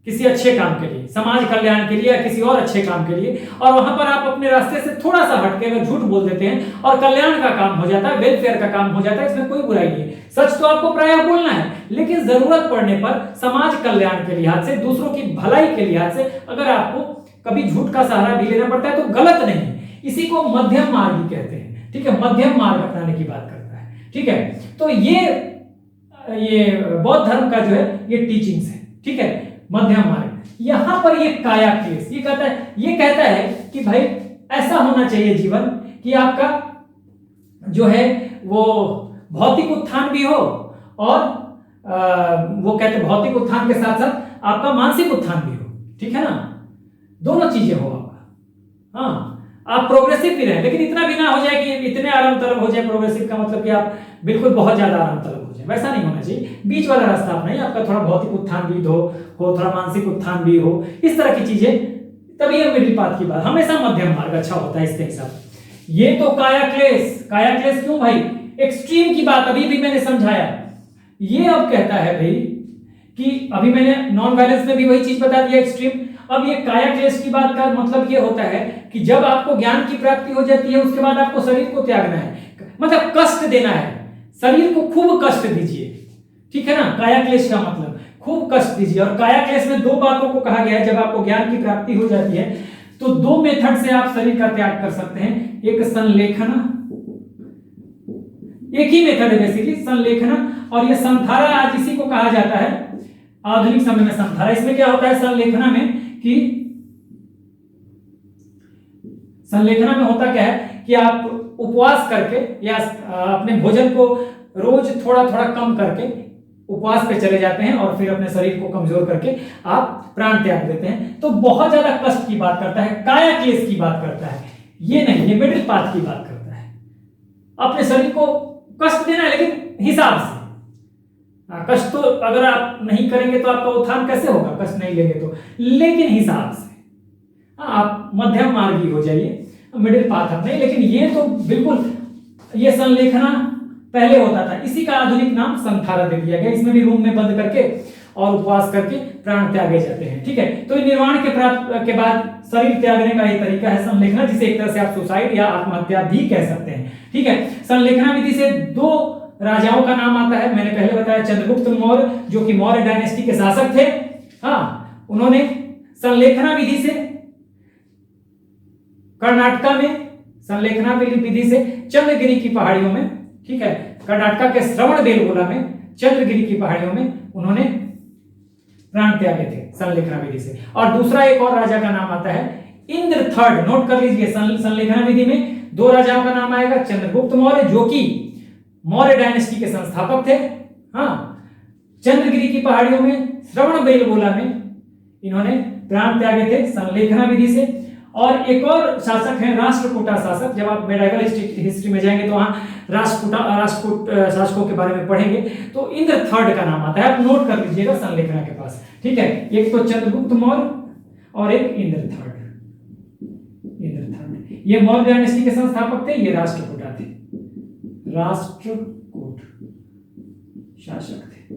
किसी अच्छे काम के लिए, समाज कल्याण के लिए या किसी और अच्छे काम के लिए, और वहां पर आप अपने रास्ते से थोड़ा सा हटके अगर झूठ बोल देते हैं और कल्याण का काम हो जाता है, वेलफेयर का काम हो जाता है, इसमें कोई बुराई नहीं है। सच तो आपको प्रायः बोलना है, लेकिन जरूरत पड़ने पर समाज कल्याण के लिहाज से, दूसरों की भलाई के लिहाज से अगर आपको कभी झूठ का सहारा भी लेना पड़ता है तो गलत नहीं है। इसी को मध्यम मार्ग कहते हैं, ठीक है, मध्यम मार्ग अपनाने की बात करता है, ठीक है। तो ये बौद्ध धर्म का जो है ये टीचिंग्स है, ठीक है, मध्यम मार्ग। यहां पर ये काया क्लेश, ये कहता है कि भाई ऐसा होना चाहिए जीवन कि आपका जो है वो भौतिक उत्थान भी हो, और वो कहते हैं भौतिक उत्थान के साथ साथ आपका मानसिक उत्थान भी हो, ठीक है ना, दोनों चीजें हो आपका। हाँ, आप प्रोग्रेसिव भी रहे, लेकिन इतना भी ना हो जाए कि इतने आराम तलब हो जाए। प्रोग्रेसिव का मतलब कि आप बिल्कुल बहुत ज्यादा आराम तलब हो जाए, वैसा नहीं होना चाहिए। बीच वाला रास्ता अपनाइए, आपका थोड़ा भौतिक उत्थान भी हो, थोड़ा मानसिक उत्थान भी हो, इस तरह की चीजें, तभी ये मिडिल पाथ की बात। हमेशा मध्यम मार्ग अच्छा होता है इसके हिसाब से। ये तो काया क्लेश क्यों भाई, एक्सट्रीम की बात अभी भी मैंने समझाया। ये अब कहता है भाई कि अभी मैंने नॉन वायलेंस में भी वही चीज बता दिया, एक्सट्रीम। अब ये काया क्लेश की बात का मतलब ये होता है कि जब आपको ज्ञान की प्राप्ति हो जाती है, उसके बाद आपको शरीर को त्यागना है, मतलब कष्ट देना है, शरीर को खूब कष्ट दीजिए, ठीक है ना। काया क्लेश का मतलब खूब कष्ट दीजिए। और काया क्लेश में दो बातों को कहा गया है। जब आपको ज्ञान की प्राप्ति हो जाती है तो दो मेथड से आप शरीर का त्याग कर सकते हैं। एक संलेखना, एक ही मेथड है बेसिकली, संलेखना, और ये संथारा आज इसी को कहा जाता है आधुनिक समय में, संथारा। इसमें क्या होता है संलेखना में कि संलेखना में होता क्या है कि आप उपवास करके या अपने भोजन को रोज थोड़ा थोड़ा कम करके उपवास पे चले जाते हैं और फिर अपने शरीर को कमजोर करके आप प्राण त्याग देते हैं। तो बहुत ज्यादा कष्ट की बात करता है, काया क्लेश की बात करता है, ये नहीं, ये मिडिल पाथ की बात करता है। अपने शरीर को कष्ट देना है लेकिन हिसाब से। कष्ट तो अगर आप नहीं करेंगे तो आपका उत्थान कैसे होगा, कष्ट नहीं लेंगे तो, लेकिन हिसाब से। आप मध्यम मार्गी हो जाइए, मिडिल पाथ अपने। लेकिन ये तो बिल्कुल, ये संलेखना पहले होता था, इसी का आधुनिक नाम संथारा दे दिया गया। इसमें भी रूम में बंद करके और उपवास करके प्राण त्यागे जाते हैं, ठीक है। तो निर्वाण के बाद शरीर त्यागने का ही तरीका है संलेखना, जिसे एक तरह से आप सुसाइड या आत्महत्या भी कह सकते हैं, ठीक है। संलेखना विधि से दो राजाओं का नाम आता है। मैंने पहले बताया चंद्रगुप्त मौर्य, जो कि मौर्य डायनेस्टी के शासक थे। हाँ, उन्होंने संलेखना विधि से कर्नाटका में, संलेखना विधि से चंद्रगिरी की पहाड़ियों में, ठीक है, कर्नाटका के श्रवणबेलगोला में, चंद्रगिरी की पहाड़ियों में उन्होंने प्राण त्यागे थे संलेखना विधि से। और दूसरा एक और राजा का नाम आता है इंद्र थर्ड, नोट कर लीजिए। संलेखना विधि में दो राजाओं का नाम आएगा, चंद्रगुप्त मौर्य जो कि मौर्य डायनेस्टी के संस्थापक थे। हाँ, चंद्रगिरी की पहाड़ियों में, श्रवणबेलगोला में इन्होंने प्राण त्यागे थे संलेखना विधि से। और एक और शासक हैं राष्ट्रकूटा शासक। जब आप मेडाइवल हिस्ट्री में जाएंगे तो वहां राष्ट्रकूट शासकों के बारे में पढ़ेंगे तो इंद्र थर्ड का नाम आता है, आप नोट कर लीजिएगा संलेखना के पास, ठीक है। एक तो चंद्रगुप्त मौर्य और एक इंद्र थर्ड। ये मौर्य डायनेस्टी के संस्थापक थे, ये राष्ट्रकूटा थे, राष्ट्रकूट शासक थे,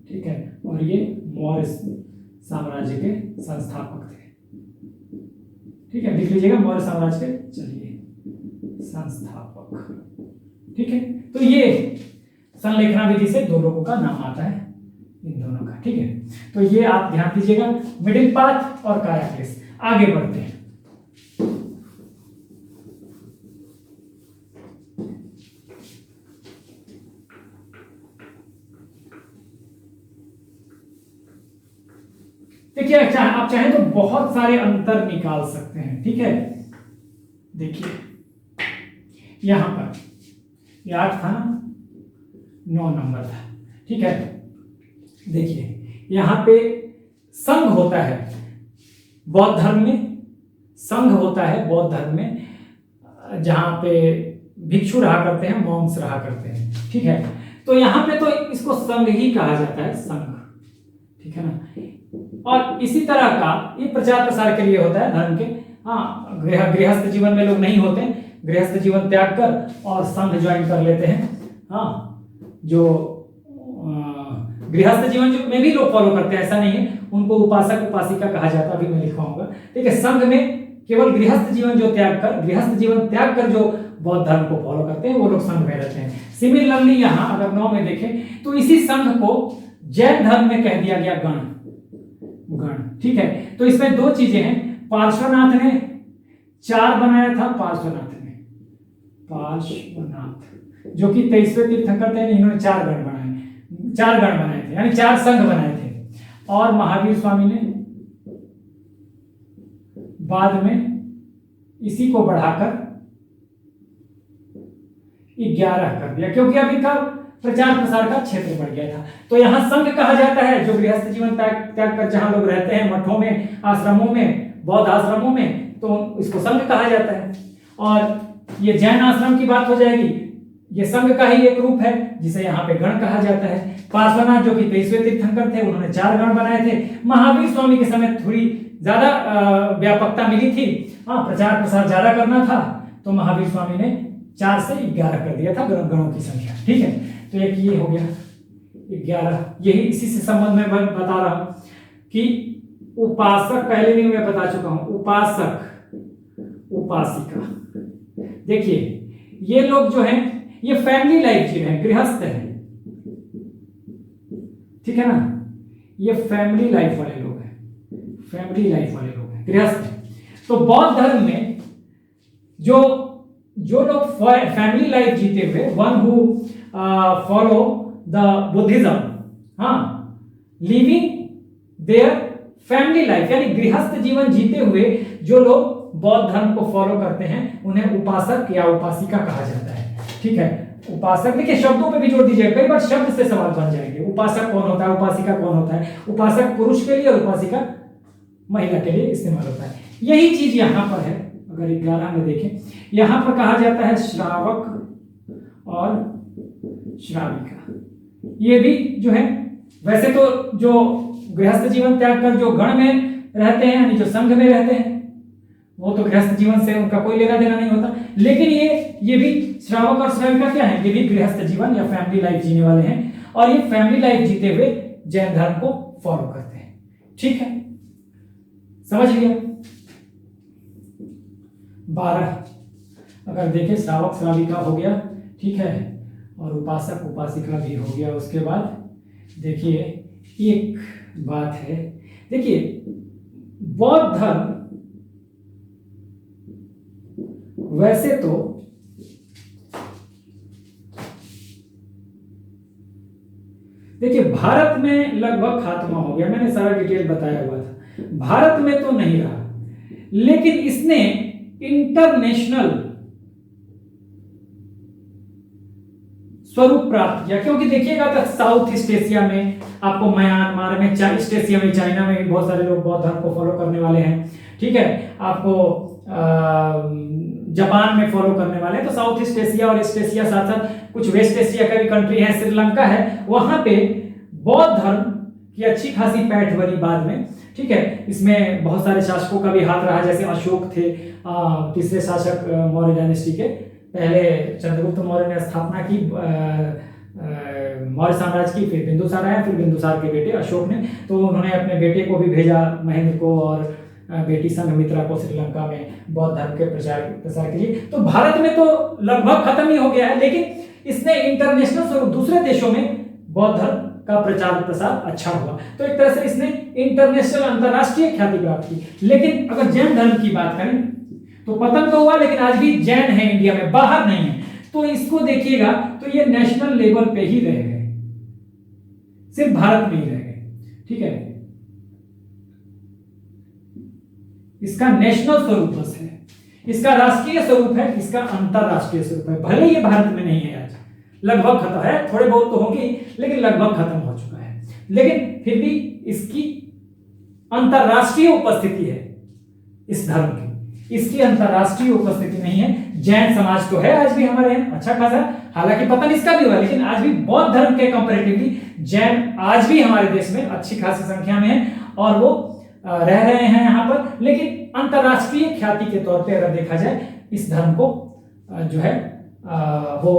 ठीक है। और ये मौर्य साम्राज्य के संस्थापक थे, ठीक है। लिख लीजिएगा मौर्य साम्राज्य के, चलिए संस्थापक। ठीक है, तो ये संलेखना विधि से दो लोगों का नाम आता है, इन दोनों का। ठीक है, तो ये आप ध्यान दीजिएगा, मिडिल पाथ और कायाक्लिस। आगे बढ़ते हैं। देखिए, आप चाहें तो बहुत सारे अंतर निकाल सकते हैं। ठीक है, देखिए यहां पर ये 8 था ना, 9 नंबर था। ठीक है, देखिए यहां पे संघ होता है बौद्ध धर्म में, संघ होता है बौद्ध धर्म में, जहां पे भिक्षु रहा करते हैं, मॉन्क्स रहा करते हैं। ठीक है, तो यहां पे तो इसको संघ ही कहा जाता है, संघ। ठीक है ना, और इसी तरह का ये प्रचार प्रसार के लिए होता है धर्म के। हाँ, गृहस्थ जीवन में लोग नहीं होते, गृहस्थ जीवन त्याग कर और संघ ज्वाइन कर लेते हैं। हाँ, जो गृहस्थ जीवन जो में भी लोग फॉलो करते हैं, ऐसा नहीं है, उनको उपासक उपासिका कहा जाता है, अभी मैं लिखवाऊंगा। ठीक है, संघ में केवल गृहस्थ जीवन जो त्याग कर, गृहस्थ जीवन त्याग कर जो बौद्ध धर्म को फॉलो करते हैं, वो लोग संघ में रहते हैं। सिमिलरली यहाँ अगर 9 में देखें तो इसी संघ को जैन धर्म में कह दिया गया गण। ठीक है, तो इसमें 2 चीजें हैं। पार्श्वनाथ ने 4 बनाया था, पार्श्वनाथ जो कि 23वें तीर्थंकर थे, इन्होंने 4 गण बनाए थे, यानी 4 संघ बनाए थे। और महावीर स्वामी ने बाद में इसी को बढ़ाकर 11 कर दिया, क्योंकि अभी का प्रचार प्रसार का क्षेत्र बढ़ गया था। तो यहां संघ कहा जाता है जो गृहस्थ जीवन त्याग कर जहां लोग रहते हैं, मठों में, आश्रमों में, बौद्ध आश्रमों में, तो इसको संघ कहा जाता है। और ये जैन आश्रम की बात हो जाएगी, ये संघ का ही एक रूप है जिसे यहाँ पे गण कहा जाता है। पार्श्वनाथ जो कि 23वें तीर्थंकर थे, उन्होंने 4 गण बनाए थे। महावीर स्वामी के समय थोड़ी ज्यादा व्यापकता मिली थी, हाँ, प्रचार प्रसार ज्यादा करना था, तो महावीर स्वामी ने 4 से 11 कर दिया था गणों की संख्या। ठीक है, तो एक ये हो गया 11। यही इसी से संबंध में मैं बता रहा हूं कि उपासक, पहले भी मैं बता चुका हूं, उपासक उपासिका। देखिए ये लोग जो हैं ये फैमिली लाइफ जी रहे हैं, गृहस्थ हैं। ठीक है ना, ये फैमिली लाइफ वाले लोग हैं, गृहस्थ हैं। तो बौद्ध धर्म में जो लोग फैमिली लाइफ जीते हुए, one who follow the Buddhism, हाँ, लिविंग देयर फैमिली लाइफ, यानी गृहस्थ जीवन जीते हुए जो लोग बौद्ध धर्म को फॉलो करते हैं, उन्हें उपासक या उपासिका कहा जाता है। ठीक है, उपासक, देखिए शब्दों पे भी जोड़ दीजिए, कई बार शब्द से सवाल बन जाएंगे। उपासक कौन होता है, उपासिका कौन होता है? उपासक पुरुष के लिए और उपासिका महिला के लिए इस्तेमाल होता है। यही चीज यहां पर है। अगर 11 में देखें, यहां पर कहा जाता है श्रावक और श्राविका। ये भी जो है, वैसे तो जो गृहस्थ जीवन त्याग कर जो गण में रहते हैं, यानी जो संघ में रहते हैं, वो तो गृहस्थ जीवन से उनका कोई लेना देना नहीं होता। लेकिन ये भी श्रावक और श्राविका क्या है, ये भी गृहस्थ जीवन या फैमिली लाइफ जीने वाले हैं, और ये फैमिली लाइफ जीते हुए जैन धर्म को फॉलो करते हैं। ठीक है, समझ लिया। 12 अगर देखें, श्रावक श्राविका हो गया, ठीक है, और उपासक उपासिका भी हो गया। उसके बाद देखिए एक बात है, देखिए बौद्ध धर्म वैसे तो देखिए भारत में लगभग खात्मा हो गया, मैंने सारा डिटेल बताया हुआ था। भारत में तो नहीं रहा, लेकिन इसने इंटरनेशनल स्वरूप प्राप्त किया। क्योंकि देखिएगा तो साउथ ईस्ट एशिया में आपको म्यांमार में, ईस्ट एशिया में, चाइना में भी बहुत सारे लोग बौद्ध धर्म को फॉलो करने वाले हैं। ठीक है, आपको जापान में फॉलो करने वाले हैं। तो साउथ ईस्ट एशिया और ईस्ट एशिया, साथ साथ कुछ वेस्ट एशिया का भी कंट्री है, श्रीलंका है, वहां पे बौद्ध धर्म की अच्छी खासी पैठ बनी बाद में। ठीक है, इसमें बहुत सारे शासकों का भी हाथ रहा, जैसे अशोक थे, तीसरे शासक मौर्य डायनेस्टी के। पहले चंद्रगुप्त मौर्य ने स्थापना की मौर्य साम्राज्य की, फिर बिंदुसार आया, फिर बिंदुसार के बेटे अशोक ने, तो उन्होंने अपने बेटे को भी भेजा, महेंद्र को, और बेटी संघमित्रा को श्रीलंका में बौद्ध धर्म के प्रसार के लिए। तो भारत में तो लगभग खत्म ही हो गया है, लेकिन इसने इंटरनेशनल स्वरूप दूसरे देशों में बौद्ध धर्म का प्रचार प्रसार अच्छा हुआ। तो एक तरह से इसने इंटरनेशनल अंतरराष्ट्रीय ख्याति प्राप्त की। लेकिन अगर जैन धर्म की बात करें तो पतन तो हुआ, लेकिन आज भी जैन है इंडिया में, बाहर नहीं है। तो इसको देखिएगा तो ये नेशनल लेवल पे ही रह गए, सिर्फ भारत में ही रह गए। ठीक है, इसका नेशनल स्वरूप बस है, इसका राष्ट्रीय स्वरूप है, इसका अंतरराष्ट्रीय स्वरूप है। भले ये भारत में नहीं है आज, लगभग खत्म है, थोड़े बहुत तो होंगे लेकिन लगभग खत्म हो चुका है। लेकिन फिर भी इसकी अंतरराष्ट्रीय उपस्थिति है इस धर्म की, इसकी अंतरराष्ट्रीय उपस्थिति नहीं है। जैन समाज तो है आज भी हमारे यहाँ अच्छा खासा, हालांकि पतन इसका भी हुआ, लेकिन आज भी बौद्ध धर्म के कंपैरेटिवली जैन आज भी हमारे देश में अच्छी खासी संख्या में है और वो रह रहे हैं यहाँ पर। लेकिन अंतरराष्ट्रीय ख्याति के तौर पे अगर देखा जाए इस धर्म को जो है वो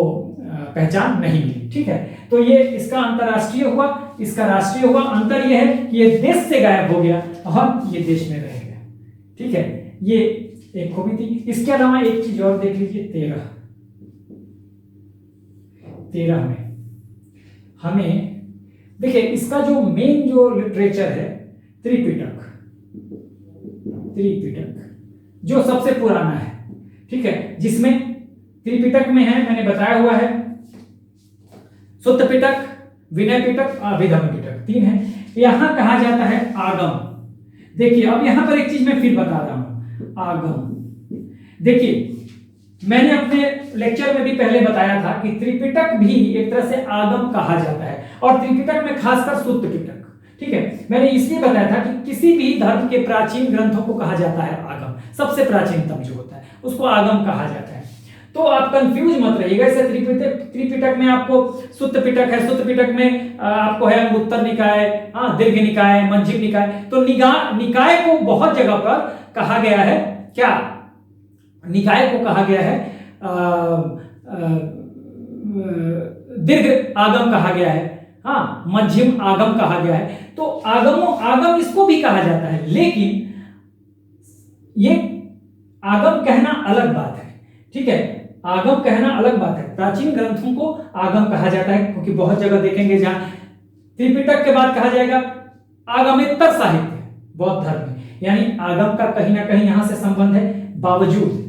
पहचान नहीं मिली। ठीक है, तो ये इसका अंतरराष्ट्रीय हुआ, इसका राष्ट्रीय हुआ। अंतर ये है कि ये देश से गायब हो गया और ये देश में रह गया। ठीक है, ये एक खूबी थी। इसके अलावा एक चीज और देख लीजिए, 13 में हमें देखिए इसका जो मेन जो लिटरेचर है त्रिपिटक जो सबसे पुराना है। ठीक है, जिसमें त्रिपिटक में है, मैंने बताया हुआ है, सुत्त पिटक, विनय पिटक, अभिधम्म पिटक, 3 है। यहां कहा जाता है आगम। देखिए अब यहां पर एक चीज मैं फिर बता रहा हूं, आगम। देखिए मैंने अपने लेक्चर में भी पहले बताया था कि त्रिपिटक भी एक तरह से आगम कहा जाता है, और त्रिपिटक में खासकर सुत्त पिटक। ठीक है, मैंने इसलिए बताया था कि किसी भी धर्म के प्राचीन ग्रंथों को कहा जाता है आगम, सबसे प्राचीनतम जो होता है उसको आगम कहा जाता है। तो आप कंफ्यूज मत रहिएगा। ऐसे त्रिपिटक में आपको सुत्त पिटक है, सुत्त पिटक में आपको है अंगुत्तर निकाय, दीर्घ निकाय, मध्यम निकाय। तो निकाय को बहुत जगह पर कहा गया है, क्या निकाय को कहा गया है दीर्घ आगम कहा गया है, मध्यम आगम कहा गया है। तो आगम इसको भी कहा जाता है, लेकिन ये आगम कहना अलग बात है। ठीक है, आगम कहना अलग बात है। प्राचीन ग्रंथों को आगम कहा जाता है, क्योंकि बहुत जगह देखेंगे जहां त्रिपिटक के बाद कहा जाएगा आगमेतर साहित्य बौद्ध धर्म में, यानी आगम का कहीं ना कहीं यहां से संबंध है। बावजूद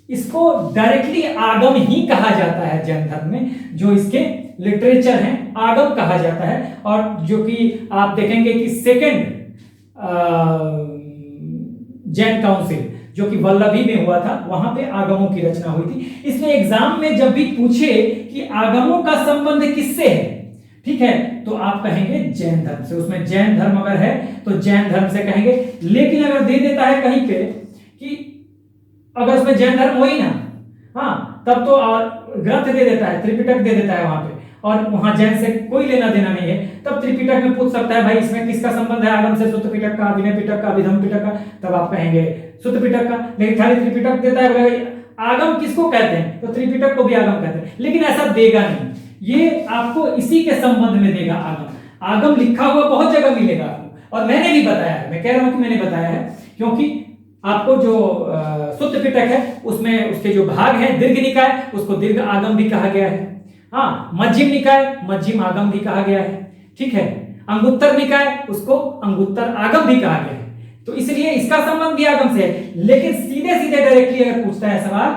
इसको डायरेक्टली आगम ही कहा जाता है जैन धर्म में, जो इसके लिटरेचर हैं आगम कहा जाता है। और जो कि आप देखेंगे कि सेकेंड जैन काउंसिल जो कि वल्लभी में हुआ था, वहां पे आगमों की रचना हुई थी। इसलिए एग्जाम में जब भी पूछे कि आगमों का संबंध किससे है, ठीक है, तो आप कहेंगे जैन धर्म से। उसमें जैन धर्म अगर है तो जैन धर्म से कहेंगे। लेकिन अगर दे देता है कहीं पे कि अगर उसमें जैन धर्म हो ही ना, तब तो ग्रंथ दे देता है, त्रिपिटक दे देता है वहां पे, और वहां जैन से कोई लेना देना नहीं है, तब त्रिपिटक में पूछ सकता है भाई इसमें किसका संबंध है आगम से, सुत्त पिटक का, विनय पिटक का, अभिधम्म पिटक का, तब आप कहेंगे सुत्त पिटक का। लेकिन खाली त्रिपिटक देता है, बोले आगम किसको कहते हैं, तो त्रिपिटक को भी आगम कहते हैं। लेकिन ऐसा देगा नहीं, ये आपको इसी के संबंध में देगा आगम। आगम लिखा हुआ बहुत जगह मिलेगा आपको, और मैंने भी बताया है, मैं कह रहा हूं कि मैंने बताया है, क्योंकि आपको जो सुत्त पिटक है उसमें उसके जो भाग हैं, दीर्घ निकाय उसको दीर्घ आगम भी कहा गया है, मध्यम निकाय मध्यम आगम भी कहा गया है। ठीक है, अंगुत्तर निकाय उसको अंगुत्तर आगम भी कहा गया है। तो इसलिए इसका संबंध भी आगम से है। लेकिन सीधे सीधे डायरेक्टली अगर पूछता है सवाल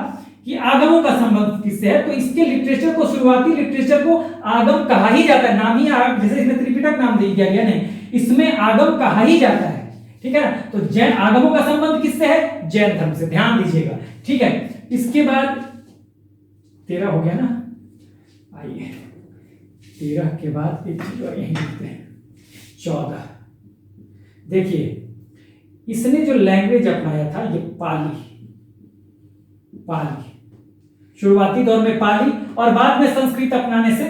कि आगमों का संबंध किससे है, तो इसके लिटरेचर को, शुरुआती लिटरेचर को आगम कहा ही जाता है। नाम ही जैसे इसमें त्रिपिटक नाम दे दिया गया, नहीं, इसमें आगम कहा ही जाता है। ठीक है ना, तो जैन आगमों का संबंध किससे है, जैन धर्म से, ध्यान दीजिएगा। ठीक है, इसके बाद 13 हो गया ना, आइए 13 के बाद एक चीज और यहीं लिखते हैं, 14। देखिए इसने जो लैंग्वेज अपनाया था ये पाली, शुरुआती दौर में पाली, और बाद में संस्कृत अपनाने से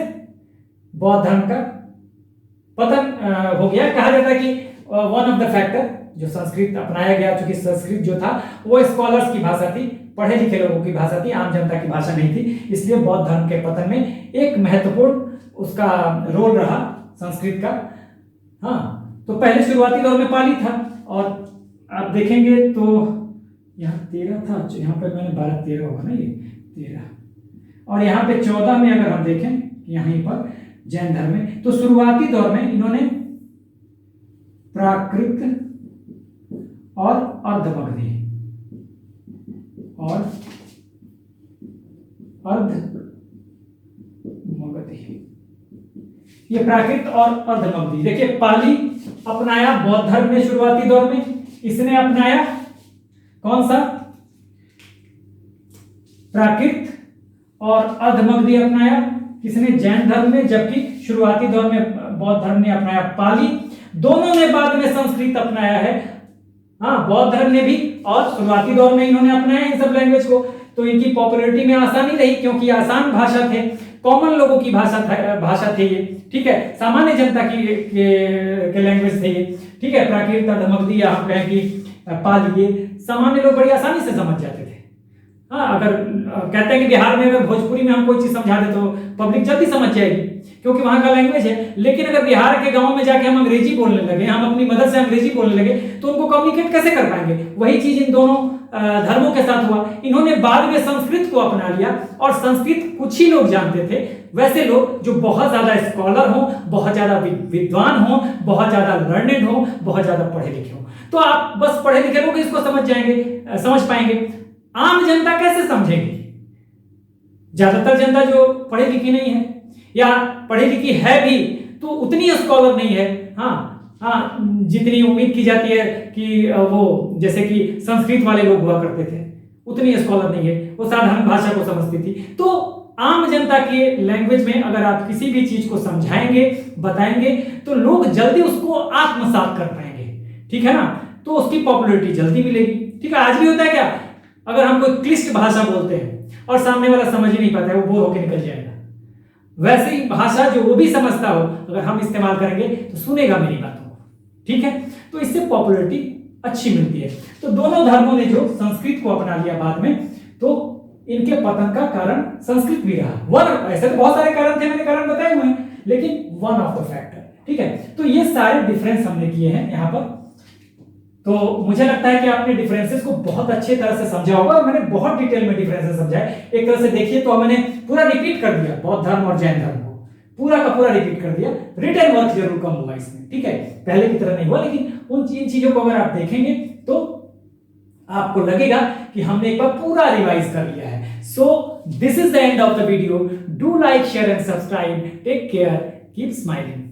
बौद्ध धर्म का पतन हो गया। कहा जाता है कि वन ऑफ द फैक्टर जो संस्कृत अपनाया गया, चूंकि संस्कृत जो था वो स्कॉलर्स की भाषा थी, पढ़े लिखे लोगों की भाषा थी, आम जनता की भाषा नहीं थी, इसलिए बौद्ध धर्म के पतन में एक महत्वपूर्ण उसका रोल रहा संस्कृत का। तो पहले शुरुआती दौर में पाली था, और आप देखेंगे तो यहाँ 13 था, यहाँ पे मैंने 12 13 होगा ना, ये 13, और यहाँ पे 14 में अगर हम देखें यहीं पर जैन धर्म में, तो शुरुआती दौर में इन्होंने प्राकृत और अर्धमगधी और अर्धमगधी, ये प्राकृत और अर्धमगधी, देखिए पाली अपनाया बौद्ध धर्म में शुरुआती दौर में, इसने अपनाया कौन सा, प्राकृत, और अर्धमगधी अपनाया किसने, जैन धर्म में, जबकि शुरुआती दौर में बौद्ध धर्म ने अपनाया पाली। दोनों ने बाद में संस्कृत अपनाया है, हाँ, बौद्ध धर्म ने भी, और शुरुआती दौर में इन्होंने अपनाया इन सब लैंग्वेज को। तो इनकी पॉपुलैरिटी में आसानी रही, क्योंकि आसान भाषा थे, कॉमन लोगों की भाषा थे ये, ठीक है, सामान्य जनता के लैंग्वेज थे ये, ठीक है। प्राकृत, अर्धमगधी, आप कहें कि पाली, ये सामान्य लोग बड़ी आसानी से समझ जाते थे। हाँ, अगर कहते हैं कि बिहार में अगर भोजपुरी में हम कोई चीज समझा दे तो पब्लिक जल्दी समझ जाएगी, क्योंकि वहां का लैंग्वेज है। लेकिन अगर बिहार के गांव में जाके हम अंग्रेजी बोलने लगे, हम अपनी मदद से अंग्रेजी बोलने लगे, तो उनको कम्युनिकेट कैसे कर पाएंगे। वही चीज इन दोनों धर्मों के साथ हुआ। इन्होंने बाद में संस्कृत को अपना लिया, और संस्कृत कुछ ही लोग जानते थे। वैसे लोग जो बहुत ज्यादा स्कॉलर हो, बहुत ज्यादा विद्वान हो, बहुत ज्यादा लर्नेड हो, बहुत ज्यादा पढ़े लिखे हो, तो आप बस पढ़े लिखे लोग इसको समझ पाएंगे। आम जनता कैसे समझेगी? ज्यादातर जनता जो पढ़ी लिखी नहीं है, या पढ़ी लिखी है भी तो उतनी स्कॉलर नहीं है, हाँ, जितनी उम्मीद की जाती है कि वो जैसे कि संस्कृत वाले लोग हुआ करते थे, उतनी स्कॉलर नहीं है, वो साधारण भाषा को समझती थी। तो आम जनता के लैंग्वेज में अगर आप किसी भी चीज को समझाएंगे, बताएंगे, तो लोग जल्दी उसको आत्मसात कर पाएंगे, ठीक है ना, तो उसकी पॉपुलैरिटी जल्दी मिलेगी, ठीक है। आज भी होता है क्या, अगर हम कोई क्लिष्ट भाषा बोलते हैं और सामने वाला समझ ही नहीं पाता है, वो बोर होकर निकल जाएगा। वैसे ही भाषा जो वो भी समझता हो, अगर हम इस्तेमाल करेंगे तो सुनेगा मेरी बातों को, ठीक है। तो इससे पॉपुलैरिटी अच्छी मिलती है। तो दोनों धर्मों ने जो संस्कृत को अपना लिया बाद में, तो इनके पतन का कारण संस्कृत भी रहा। ऐसे तो बहुत सारे कारण थे, मैंने कारण बताए हुए हैं, लेकिन वन ऑफ द फैक्टर, ठीक है। तो ये सारे डिफरेंस हमने किए हैं यहाँ पर। तो मुझे लगता है कि आपने डिफरेंसेस को बहुत अच्छे तरह से समझा होगा, और मैंने बहुत डिटेल में डिफरेंसेस समझाए। एक तरह से देखिए तो मैंने पूरा रिपीट कर दिया, बौद्ध धर्म और जैन धर्म को पूरा का पूरा रिपीट कर दिया। रिटन वर्क जरूर कम हुआ इसमें, ठीक है, पहले की तरह नहीं हुआ, लेकिन उन चीजों को अगर आप देखेंगे तो आपको लगेगा कि हमने एक बार पूरा रिवाइज कर लिया है। So this is the end of the video. Do like, share and subscribe. Take care, keep smiling.